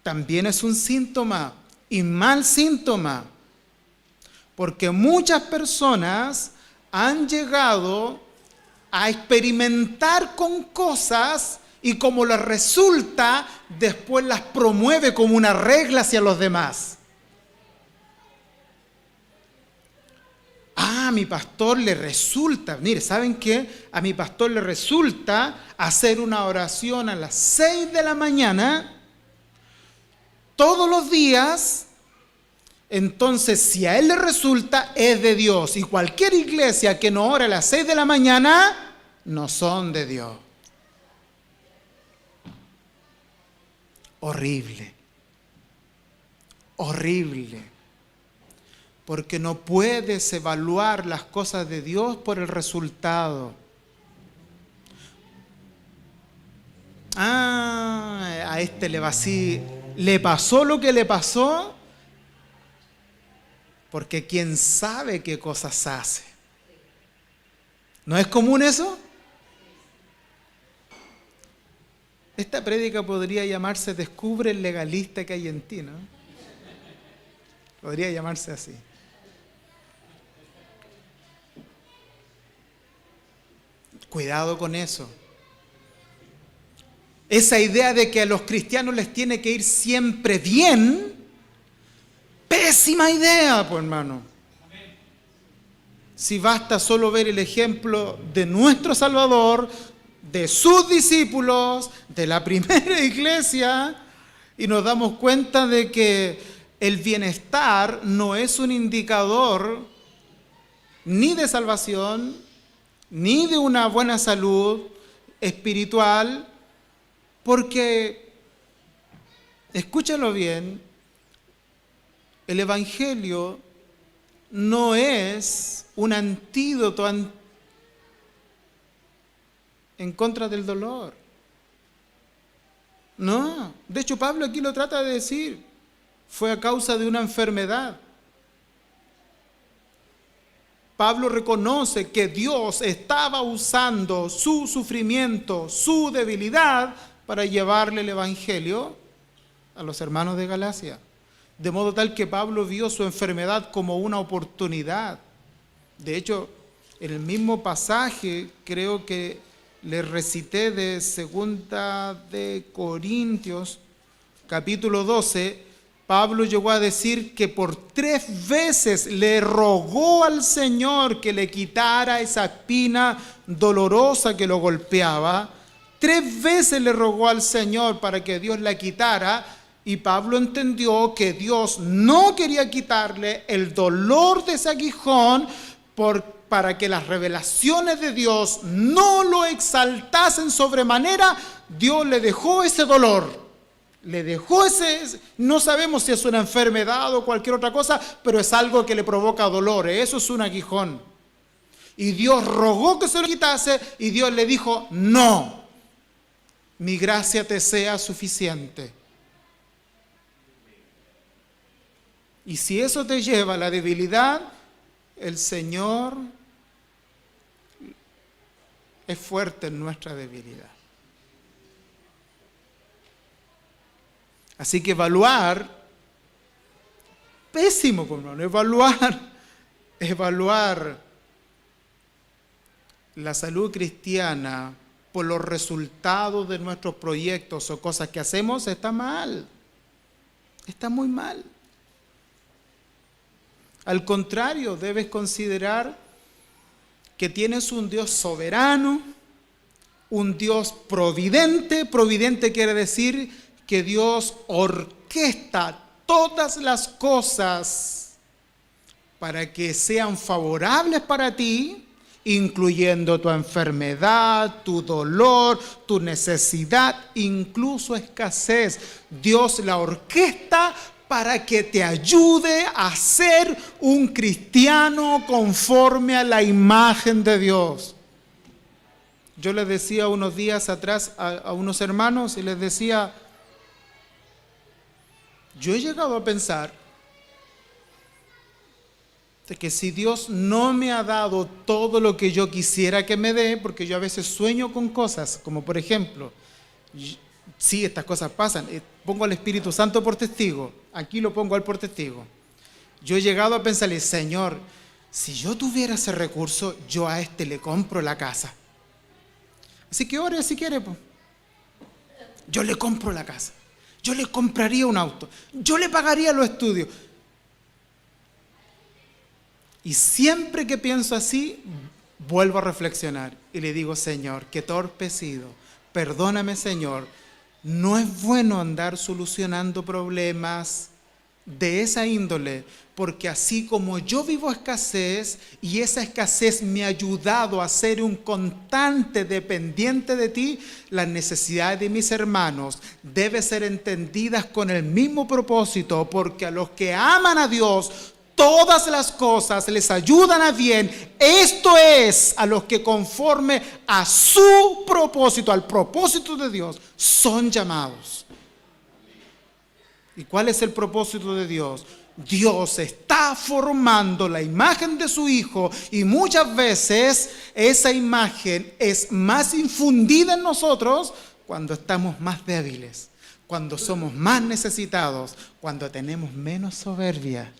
también es un síntoma, y mal síntoma, porque muchas personas han llegado a experimentar con cosas y como les resulta, después las promueve como una regla hacia los demás. A mi pastor le resulta, mire, ¿saben qué? A mi pastor le resulta hacer una oración a las 6 de la mañana todos los días. Entonces, si a él le resulta, es de Dios. Y cualquier iglesia que no ore a las 6 de la mañana, no son de Dios. Horrible. Horrible. Porque no puedes evaluar las cosas de Dios por el resultado. A este le va así. Le pasó lo que le pasó, porque quién sabe qué cosas hace. ¿No es común eso? Esta prédica podría llamarse Descubre el legalista que hay en ti, ¿no? Podría llamarse así. Cuidado con eso. Esa idea de que a los cristianos les tiene que ir siempre bien, pésima idea, pues hermano. Si basta solo ver el ejemplo de nuestro Salvador, de sus discípulos, de la primera iglesia, y nos damos cuenta de que el bienestar no es un indicador ni de salvación, ni de una buena salud espiritual, porque, escúchalo bien, el Evangelio no es un antídoto en contra del dolor. No, de hecho Pablo aquí lo trata de decir, fue a causa de una enfermedad. Pablo reconoce que Dios estaba usando su sufrimiento, su debilidad, para llevarle el Evangelio a los hermanos de Galacia. De modo tal que Pablo vio su enfermedad como una oportunidad. De hecho, en el mismo pasaje, creo que le recité de 2 de Corintios, capítulo 12, Pablo llegó a decir que por 3 veces le rogó al Señor que le quitara esa espina dolorosa que lo golpeaba. 3 veces le rogó al Señor para que Dios la quitara, y Pablo entendió que Dios no quería quitarle el dolor de ese aguijón para que las revelaciones de Dios no lo exaltasen sobremanera. Dios le dejó ese dolor. Le dejó no sabemos si es una enfermedad o cualquier otra cosa, pero es algo que le provoca dolor. Eso es un aguijón. Y Dios rogó que se lo quitase, y Dios le dijo, no, mi gracia te sea suficiente. Y si eso te lleva a la debilidad, el Señor es fuerte en nuestra debilidad. Así que evaluar, pésimo, hermano, evaluar la salud cristiana por los resultados de nuestros proyectos o cosas que hacemos, está mal. Está muy mal. Al contrario, debes considerar que tienes un Dios soberano, un Dios providente. Providente quiere decir que Dios orquesta todas las cosas para que sean favorables para ti, incluyendo tu enfermedad, tu dolor, tu necesidad, incluso escasez. Dios la orquesta para que te ayude a ser un cristiano conforme a la imagen de Dios. Yo les decía unos días atrás a unos hermanos y les decía, yo he llegado a pensar de que si Dios no me ha dado todo lo que yo quisiera que me dé, porque yo a veces sueño con cosas, como por ejemplo, sí, estas cosas pasan, pongo al Espíritu Santo por testigo, aquí lo pongo a él por testigo. Yo he llegado a pensarle, Señor, si yo tuviera ese recurso, yo a este le compro la casa. Así que ore si quiere, pues. Yo le compro la casa, yo le compraría un auto, yo le pagaría los estudios. Y siempre que pienso así, vuelvo a reflexionar y le digo, Señor, qué torpe he sido, perdóname, Señor. No es bueno andar solucionando problemas de esa índole, porque así como yo vivo escasez y esa escasez me ha ayudado a ser un constante dependiente de ti, las necesidades de mis hermanos deben ser entendidas con el mismo propósito, porque a los que aman a Dios, todas las cosas les ayudan a bien. Esto es, a los que conforme a su propósito, al propósito de Dios, son llamados. ¿Y cuál es el propósito de Dios? Dios está formando la imagen de su Hijo y muchas veces esa imagen es más infundida en nosotros cuando estamos más débiles, cuando somos más necesitados, cuando tenemos menos soberbia,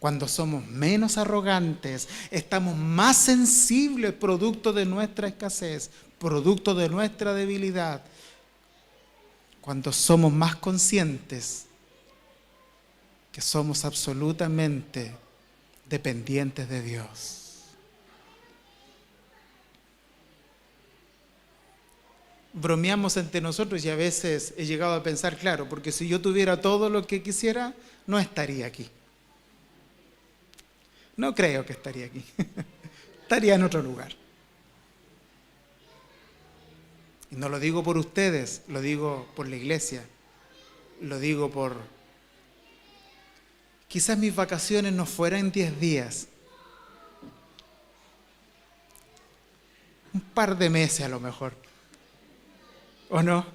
cuando somos menos arrogantes, estamos más sensibles producto de nuestra escasez, producto de nuestra debilidad, cuando somos más conscientes que somos absolutamente dependientes de Dios. Bromeamos entre nosotros y a veces he llegado a pensar, claro, porque si yo tuviera todo lo que quisiera, no estaría aquí. No creo que estaría aquí. Estaría en otro lugar. Y no lo digo por ustedes, lo digo por la iglesia. Lo digo por... Quizás mis vacaciones no fueran 10 días. Un par de meses a lo mejor. ¿O no?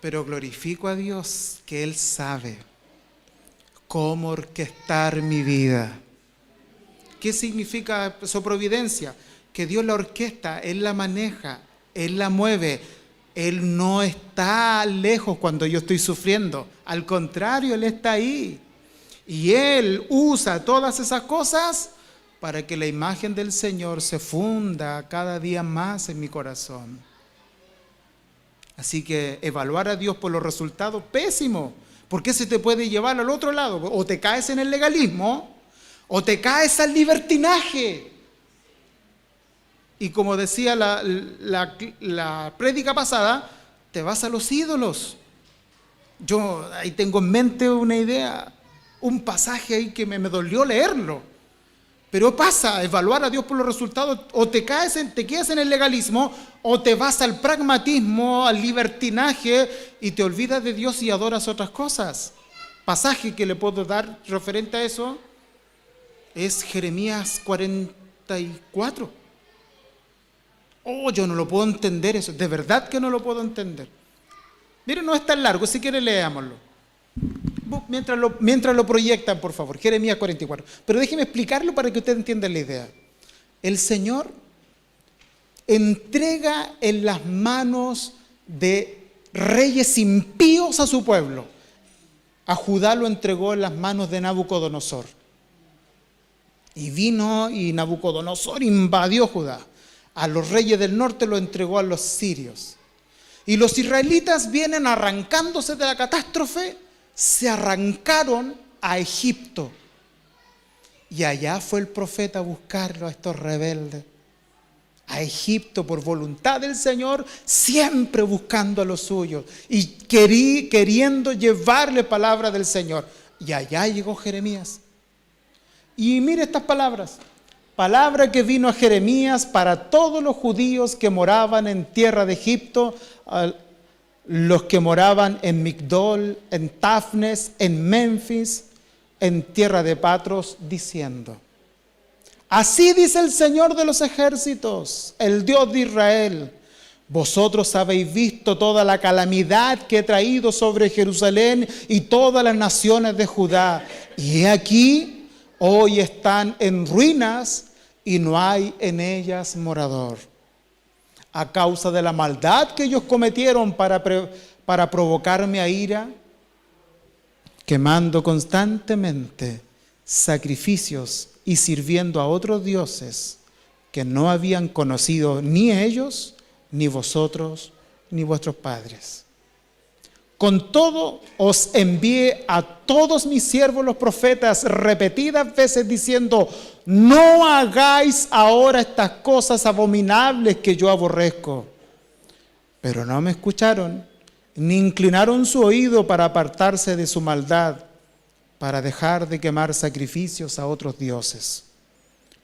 Pero glorifico a Dios que Él sabe cómo orquestar mi vida. ¿Qué significa su providencia? Que Dios la orquesta, Él la maneja, Él la mueve. Él no está lejos cuando yo estoy sufriendo. Al contrario, Él está ahí. Y Él usa todas esas cosas para que la imagen del Señor se funda cada día más en mi corazón. Así que evaluar a Dios por los resultados, pésimo. Porque se te puede llevar al otro lado. O te caes en el legalismo, o te caes al libertinaje. Y como decía la prédica pasada, te vas a los ídolos. Yo ahí tengo en mente una idea, un pasaje ahí que me dolió leerlo. Pero pasa, evaluar a Dios por los resultados, o te quedas en el legalismo, o te vas al pragmatismo, al libertinaje, y te olvidas de Dios y adoras otras cosas. Pasaje que le puedo dar referente a eso es Jeremías 44. Oh, yo no lo puedo entender eso, de verdad que no lo puedo entender. Miren, no es tan largo, si quieren leámoslo. Mientras lo proyectan, por favor, Jeremías 44. Pero déjenme explicarlo para que ustedes entiendan la idea. El Señor entrega en las manos de reyes impíos a su pueblo. A Judá lo entregó en las manos de Nabucodonosor. Y vino y Nabucodonosor invadió Judá. A los reyes del norte lo entregó a los sirios. Y los israelitas vienen arrancándose de la catástrofe, se arrancaron a Egipto. Y allá fue el profeta a buscarlo a estos rebeldes. A Egipto por voluntad del Señor, siempre buscando a los suyos y queriendo llevarle palabra del Señor. Y allá llegó Jeremías. Y mire estas palabras. Palabra que vino a Jeremías para todos los judíos que moraban en tierra de Egipto, los que moraban en Migdol, en Tafnes, en Memphis, en tierra de Patros, diciendo: así dice el Señor de los ejércitos, el Dios de Israel: vosotros habéis visto toda la calamidad que he traído sobre Jerusalén y todas las naciones de Judá. Y he aquí, hoy están en ruinas y no hay en ellas morador. A causa de la maldad que ellos cometieron para provocarme a ira, quemando constantemente sacrificios y sirviendo a otros dioses que no habían conocido ni ellos, ni vosotros, ni vuestros padres. Con todo os envié a todos mis siervos los profetas repetidas veces diciendo: no hagáis ahora estas cosas abominables que yo aborrezco. Pero no me escucharon, ni inclinaron su oído para apartarse de su maldad, para dejar de quemar sacrificios a otros dioses.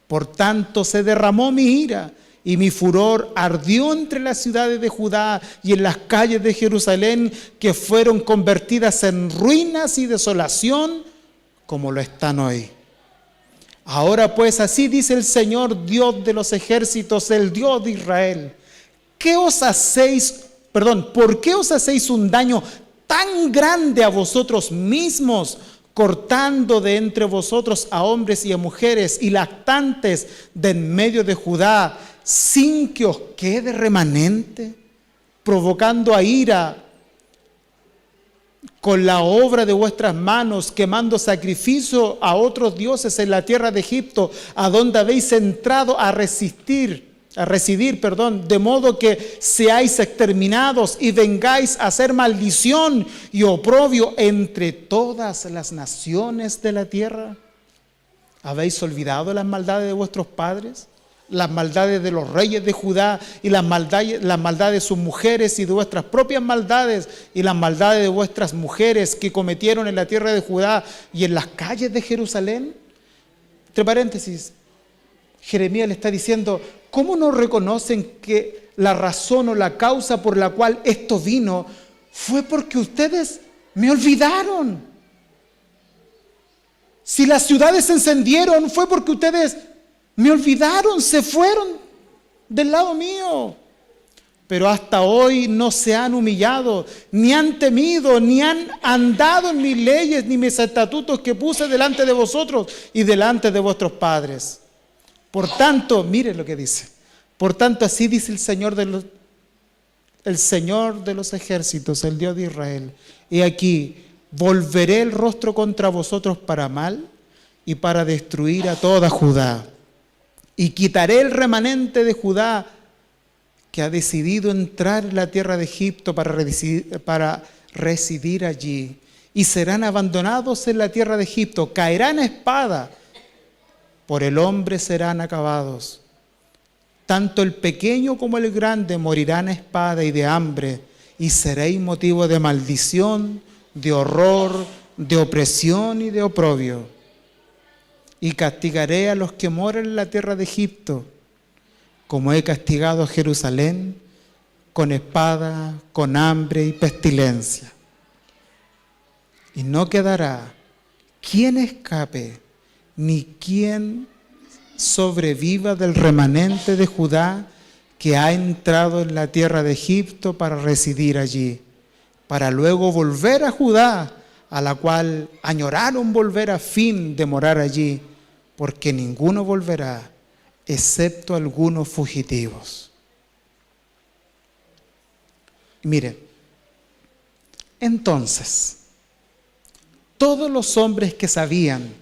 Por tanto se derramó mi ira y mi furor ardió entre las ciudades de Judá y en las calles de Jerusalén, que fueron convertidas en ruinas y desolación como lo están hoy. Ahora pues, así dice el Señor Dios de los ejércitos, el Dios de Israel: ¿por qué os hacéis un daño tan grande a vosotros mismos, cortando de entre vosotros a hombres y a mujeres y lactantes de en medio de Judá, sin que os quede remanente, provocando a ira con la obra de vuestras manos, quemando sacrificio a otros dioses en la tierra de Egipto, a donde habéis entrado a residir, de modo que seáis exterminados y vengáis a hacer maldición y oprobio entre todas las naciones de la tierra? ¿Habéis olvidado las maldades de vuestros padres? Las maldades de los reyes de Judá y las maldades de sus mujeres y de vuestras propias maldades y las maldades de vuestras mujeres que cometieron en la tierra de Judá y en las calles de Jerusalén. Entre paréntesis, Jeremías le está diciendo: ¿cómo no reconocen que la razón o la causa por la cual esto vino fue porque ustedes me olvidaron? Si las ciudades se encendieron fue porque ustedes me olvidaron, se fueron del lado mío. Pero hasta hoy no se han humillado, ni han temido, ni han andado en mis leyes, ni mis estatutos que puse delante de vosotros y delante de vuestros padres. Por tanto, mire lo que dice. Por tanto, así dice el Señor de los ejércitos, el Dios de Israel: he aquí, volveré el rostro contra vosotros para mal y para destruir a toda Judá. Y quitaré el remanente de Judá que ha decidido entrar en la tierra de Egipto para residir allí. Y serán abandonados en la tierra de Egipto, caerán a espada, por el hombre serán acabados. Tanto el pequeño como el grande morirán a espada y de hambre, y seréis motivo de maldición, de horror, de opresión y de oprobio. Y castigaré a los que moran en la tierra de Egipto, como he castigado a Jerusalén, con espada, con hambre y pestilencia. Y no quedará quien escape, ni quien sobreviva del remanente de Judá que ha entrado en la tierra de Egipto para residir allí, para luego volver a Judá, a la cual añoraron volver a fin de morar allí, porque ninguno volverá, excepto algunos fugitivos. Miren, entonces, todos los hombres que sabían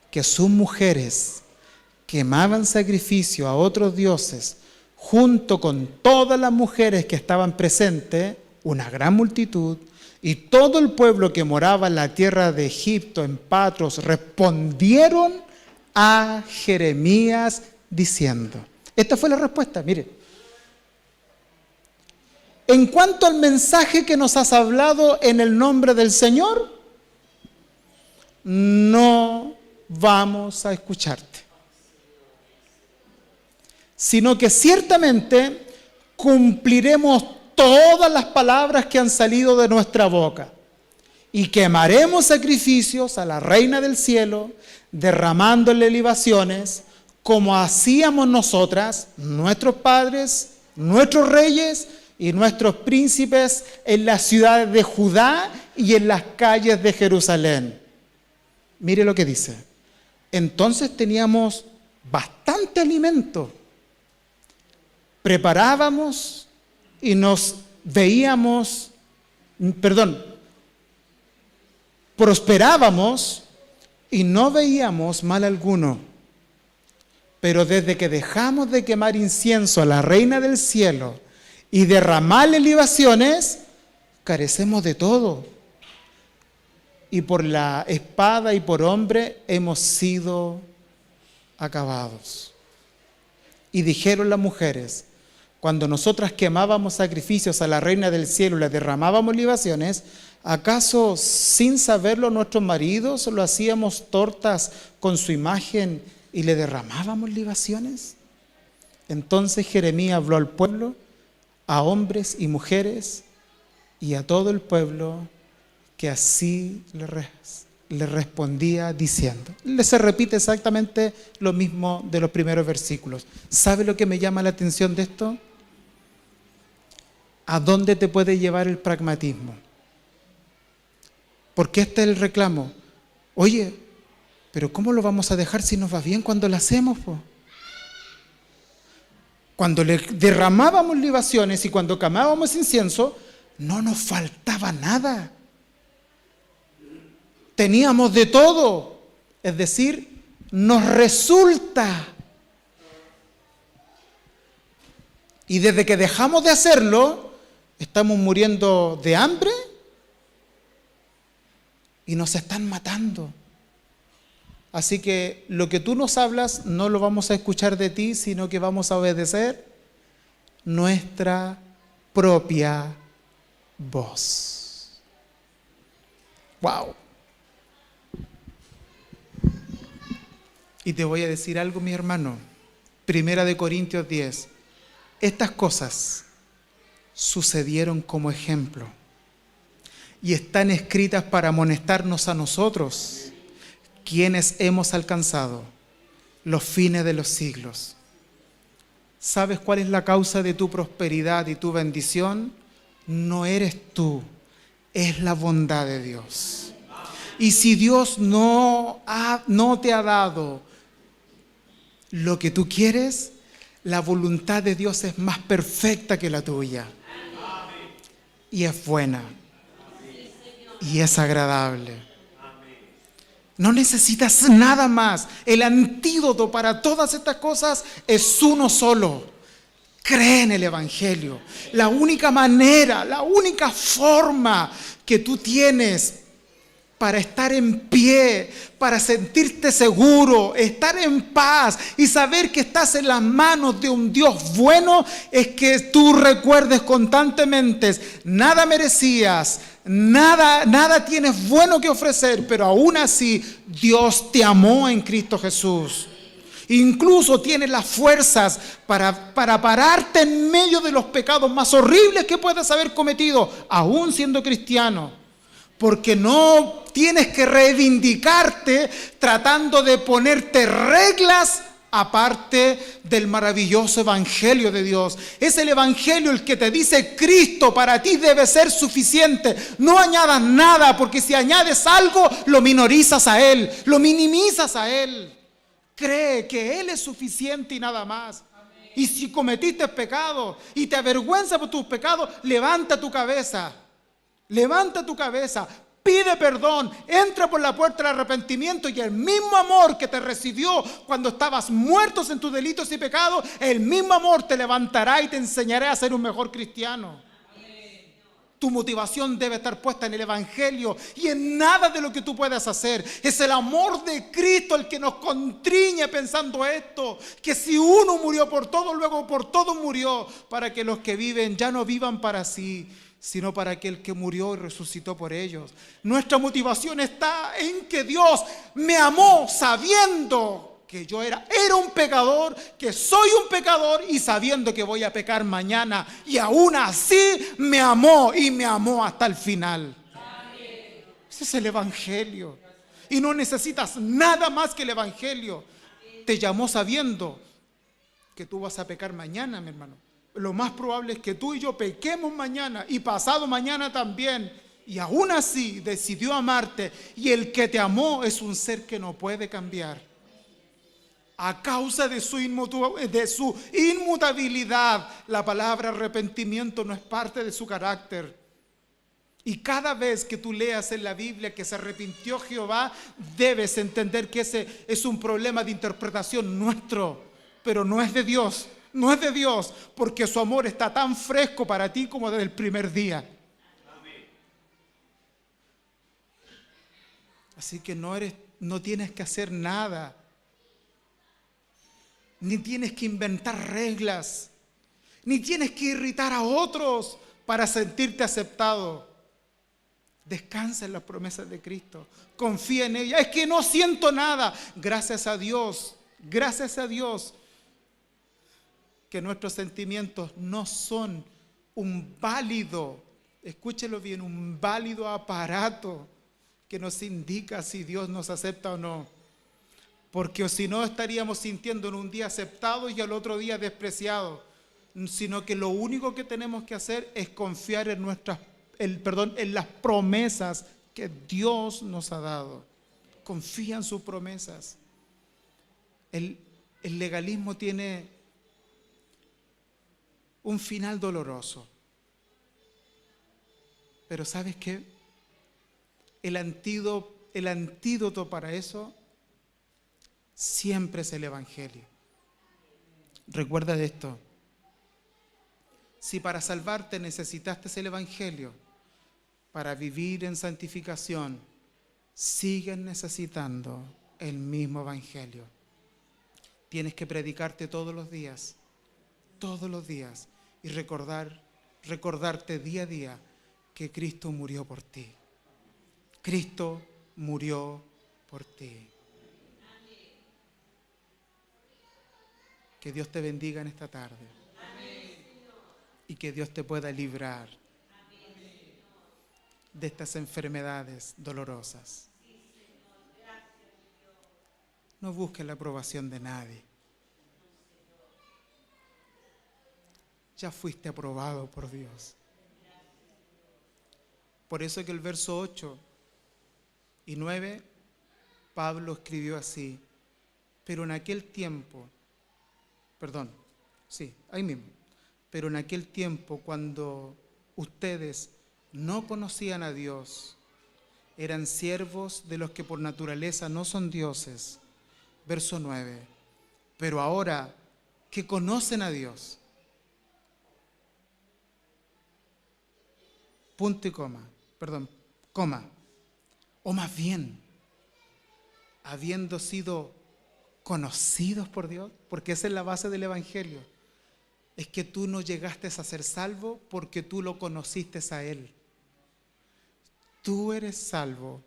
que sus mujeres quemaban sacrificio a otros dioses, junto con todas las mujeres que estaban presentes, una gran multitud, y todo el pueblo que moraba en la tierra de Egipto, en Patros, respondieron a Jeremías diciendo. Esta fue la respuesta, mire. En cuanto al mensaje que nos has hablado en el nombre del Señor, no vamos a escucharte, sino que ciertamente cumpliremos todas las palabras que han salido de nuestra boca y quemaremos sacrificios a la Reina del Cielo, derramándole libaciones, como hacíamos nosotras, nuestros padres, nuestros reyes y nuestros príncipes en las ciudades de Judá y en las calles de Jerusalén. Mire lo que dice. Entonces teníamos bastante alimento. Preparábamos y nos prosperábamos y no veíamos mal alguno. Pero desde que dejamos de quemar incienso a la Reina del Cielo y derramarle libaciones, carecemos de todo. Y por la espada y por hombre hemos sido acabados. Y dijeron las mujeres, cuando nosotras quemábamos sacrificios a la Reina del Cielo y le derramábamos libaciones, ¿acaso sin saberlo nuestros maridos lo hacíamos tortas con su imagen y le derramábamos libaciones? Entonces Jeremías habló al pueblo, a hombres y mujeres y a todo el pueblo, que así le respondía diciendo. Se repite exactamente lo mismo de los primeros versículos. ¿Sabe lo que me llama la atención de esto? ¿A dónde te puede llevar el pragmatismo? Porque este es el reclamo. Oye, pero ¿cómo lo vamos a dejar si nos va bien cuando lo hacemos? Cuando le derramábamos libaciones y cuando quemábamos incienso, no nos faltaba nada. Teníamos de todo. Es decir, nos resulta. Y desde que dejamos de hacerlo, estamos muriendo de hambre y nos están matando. Así que lo que tú nos hablas no lo vamos a escuchar de ti, sino que vamos a obedecer nuestra propia voz. ¡Wow! Y te voy a decir algo, mi hermano. 1 Corintios 10. Estas cosas sucedieron como ejemplo y están escritas para amonestarnos a nosotros, quienes hemos alcanzado los fines de los siglos. ¿Sabes cuál es la causa de tu prosperidad y tu bendición? No eres tú, es la bondad de Dios. Y si Dios no te ha dado lo que tú quieres, la voluntad de Dios es más perfecta que la tuya. Y es buena. Y es agradable. No necesitas nada más. El antídoto para todas estas cosas es uno solo. Cree en el Evangelio. La única manera, la única forma que tú tienes para estar en pie, para sentirte seguro, estar en paz y saber que estás en las manos de un Dios bueno, es que tú recuerdes constantemente, nada merecías, nada tienes bueno que ofrecer, pero aún así Dios te amó en Cristo Jesús. Incluso tienes las fuerzas para pararte en medio de los pecados más horribles que puedas haber cometido, aún siendo cristiano. Porque no tienes que reivindicarte tratando de ponerte reglas aparte del maravilloso Evangelio de Dios. Es el Evangelio el que te dice: Cristo para ti debe ser suficiente. No añadas nada, porque si añades algo, lo minorizas a Él, lo minimizas a Él. Cree que Él es suficiente y nada más. Y si cometiste pecado y te avergüenza por tus pecados, levanta tu cabeza. Levanta tu cabeza, Pide perdón, entra por la puerta del arrepentimiento y el mismo amor que te recibió cuando estabas muertos en tus delitos y pecados, el mismo amor te levantará y te enseñará a ser un mejor cristiano. Tu motivación debe estar puesta en el Evangelio y en nada de lo que tú puedas hacer. Es el amor de Cristo el que nos constriñe pensando esto, que si uno murió por todo, luego por todo murió, para que los que viven ya no vivan para sí, sino para aquel que murió y resucitó por ellos. Nuestra motivación está en que Dios me amó sabiendo que yo era un pecador, que soy un pecador y sabiendo que voy a pecar mañana. Y aún así me amó y me amó hasta el final. Ese es el Evangelio. Y no necesitas nada más que el Evangelio. Te llamó sabiendo que tú vas a pecar mañana, mi hermano. Lo más probable es que tú y yo pequemos mañana y pasado mañana también. Y aún así decidió amarte. Y el que te amó es un ser que no puede cambiar. A causa de su inmutabilidad, la palabra arrepentimiento no es parte de su carácter. Y cada vez que tú leas en la Biblia que se arrepintió Jehová, debes entender que ese es un problema de interpretación nuestro, pero no es de Dios. No es de Dios, porque su amor está tan fresco para ti como desde el primer día. Así que no tienes que hacer nada. Ni tienes que inventar reglas, ni tienes que irritar a otros para sentirte aceptado. Descansa en las promesas de Cristo, confía en ella. Es que no siento nada. Gracias a Dios que nuestros sentimientos no son un válido, escúchelo bien, un válido aparato que nos indica si Dios nos acepta o no. Porque si no estaríamos sintiendo en un día aceptado y al otro día despreciado. Sino que lo único que tenemos que hacer es confiar en en las promesas que Dios nos ha dado. Confía en sus promesas. El legalismo tiene un final doloroso. Pero ¿sabes qué? El antídoto para eso siempre es el Evangelio. Recuerda de esto. Si para salvarte necesitaste el Evangelio, para vivir en santificación, sigues necesitando el mismo Evangelio. Tienes que predicarte todos los días, y recordarte día a día que Cristo murió por ti. Cristo murió por ti. Que Dios te bendiga en esta tarde. Y que Dios te pueda librar de estas enfermedades dolorosas. No busques la aprobación de nadie. Ya fuiste aprobado por Dios. Por eso que el verso 8 y 9, Pablo escribió así: pero en aquel tiempo, pero en aquel tiempo cuando ustedes no conocían a Dios, eran siervos de los que por naturaleza no son dioses. Verso 9, pero ahora que conocen a Dios, punto y coma, o más bien, habiendo sido conocidos por Dios, porque esa es la base del Evangelio, es que tú no llegaste a ser salvo porque tú lo conociste a Él. Tú eres salvo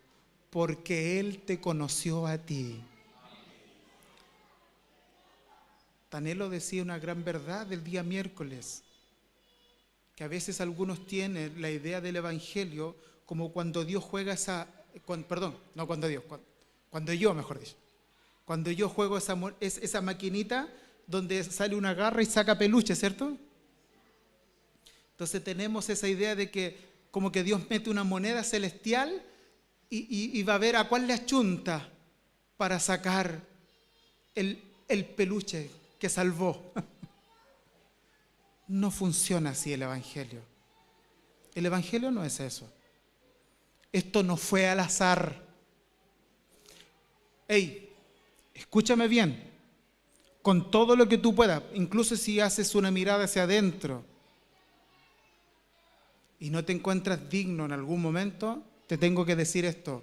porque Él te conoció a ti. Tanelo decía una gran verdad el día miércoles, que a veces algunos tienen la idea del Evangelio como cuando Dios juega cuando yo juego esa maquinita donde sale una garra y saca peluche, ¿cierto? Entonces tenemos esa idea de que como que Dios mete una moneda celestial y va a ver a cuál le achunta para sacar el peluche que salvó. No funciona así el Evangelio. El Evangelio no es eso. Esto no fue al azar. Hey, escúchame bien. Con todo lo que tú puedas, incluso si haces una mirada hacia adentro y no te encuentras digno en algún momento, te tengo que decir esto.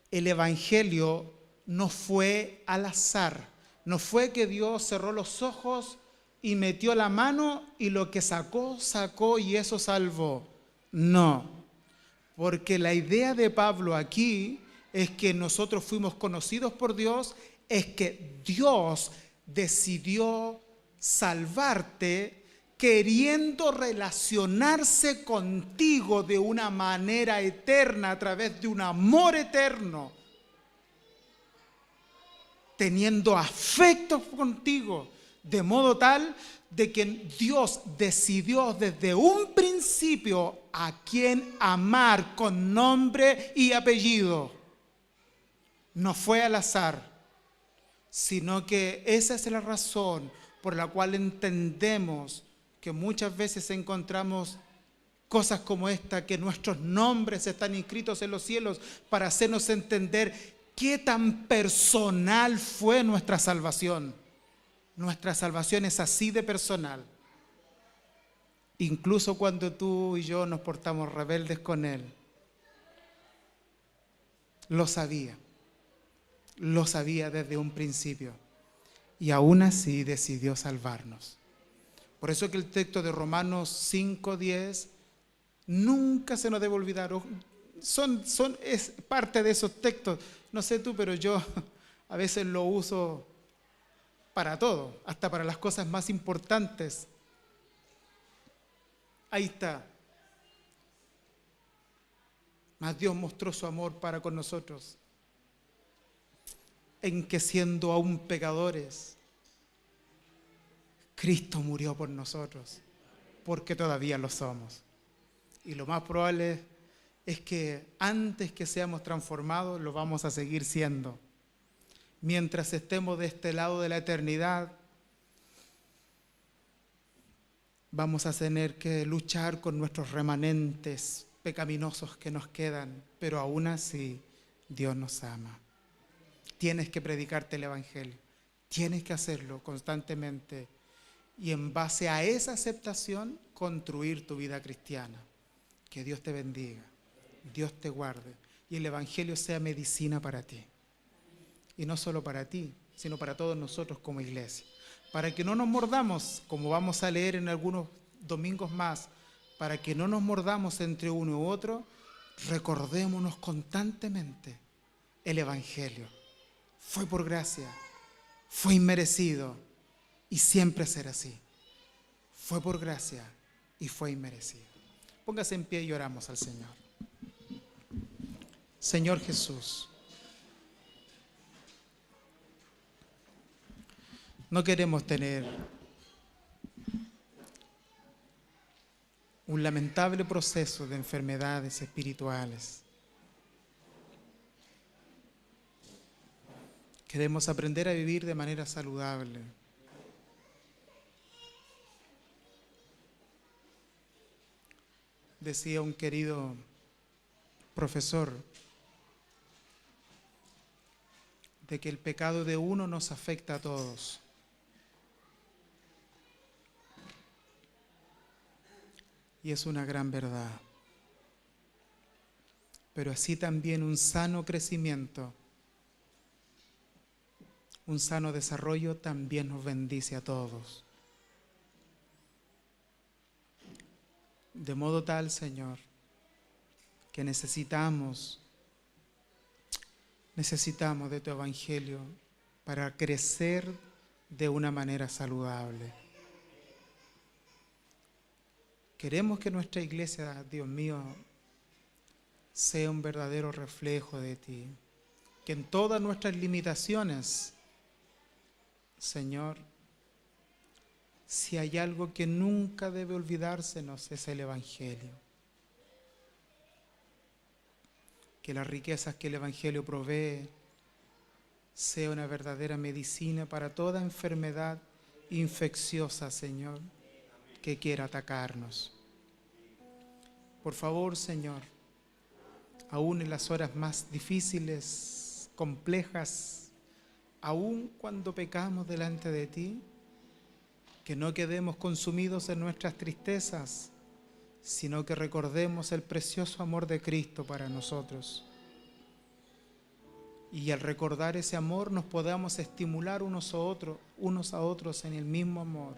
El Evangelio no fue al azar. No fue que Dios cerró los ojos y metió la mano y lo que sacó, sacó y eso salvó. No, porque la idea de Pablo aquí es que nosotros fuimos conocidos por Dios, es que Dios decidió salvarte queriendo relacionarse contigo de una manera eterna a través de un amor eterno, teniendo afecto contigo, de modo tal de que Dios decidió desde un principio a quien amar con nombre y apellido. No fue al azar, sino que esa es la razón por la cual entendemos que muchas veces encontramos cosas como esta, que nuestros nombres están inscritos en los cielos para hacernos entender qué tan personal fue nuestra salvación. Nuestra salvación es así de personal. Incluso cuando tú y yo nos portamos rebeldes con Él. Lo sabía desde un principio. Y aún así decidió salvarnos. Por eso que el texto de Romanos 5:10 nunca se nos debe olvidar. Es parte de esos textos. No sé tú, pero yo a veces lo uso para todo, hasta para las cosas más importantes. Ahí está. Mas Dios mostró su amor para con nosotros, en que siendo aún pecadores, Cristo murió por nosotros, porque todavía lo somos. Y lo más probable es que antes que seamos transformados, lo vamos a seguir siendo. Mientras estemos de este lado de la eternidad, vamos a tener que luchar con nuestros remanentes pecaminosos que nos quedan, pero aún así Dios nos ama. Tienes que predicarte el Evangelio, tienes que hacerlo constantemente y en base a esa aceptación construir tu vida cristiana. Que Dios te bendiga, Dios te guarde y el Evangelio sea medicina para ti. Y no solo para ti, sino para todos nosotros como iglesia. Para que no nos mordamos, como vamos a leer en algunos domingos más, para que no nos mordamos entre uno y otro, recordémonos constantemente el Evangelio. Fue por gracia, fue inmerecido y siempre será así. Fue por gracia y fue inmerecido. Póngase en pie y oramos al Señor. Señor Jesús, no queremos tener un lamentable proceso de enfermedades espirituales. Queremos aprender a vivir de manera saludable. Decía un querido profesor de que el pecado de uno nos afecta a todos. Y es una gran verdad. Pero así también un sano crecimiento, un sano desarrollo también nos bendice a todos. De modo tal, Señor, que necesitamos de tu Evangelio para crecer de una manera saludable. Queremos que nuestra iglesia, Dios mío, sea un verdadero reflejo de ti. Que en todas nuestras limitaciones, Señor, si hay algo que nunca debe olvidársenos es el Evangelio. Que las riquezas que el Evangelio provee sea una verdadera medicina para toda enfermedad infecciosa, Señor, que quiera atacarnos. Por favor, Señor, aún en las horas más difíciles, complejas, aún cuando pecamos delante de ti, que no quedemos consumidos en nuestras tristezas, sino que recordemos el precioso amor de Cristo para nosotros. Y al recordar ese amor nos podamos estimular unos a otros en el mismo amor.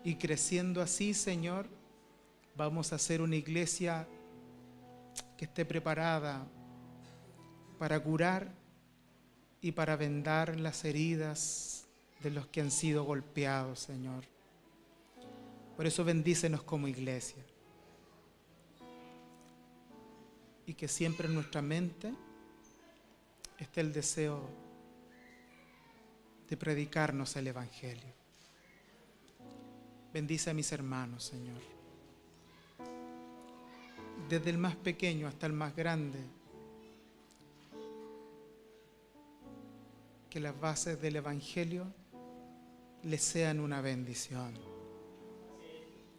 Y creciendo así, Señor, vamos a ser una iglesia que esté preparada para curar y para vendar las heridas de los que han sido golpeados, Señor. Por eso bendícenos como iglesia. Y que siempre en nuestra mente esté el deseo de predicarnos el Evangelio. Bendice a mis hermanos, Señor. Desde el más pequeño hasta el más grande. Que las bases del Evangelio les sean una bendición.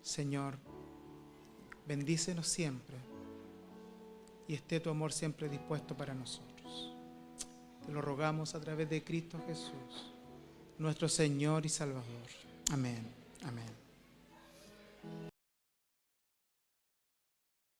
Señor, bendícenos siempre y esté tu amor siempre dispuesto para nosotros. Te lo rogamos a través de Cristo Jesús, nuestro Señor y Salvador. Amén. Amén.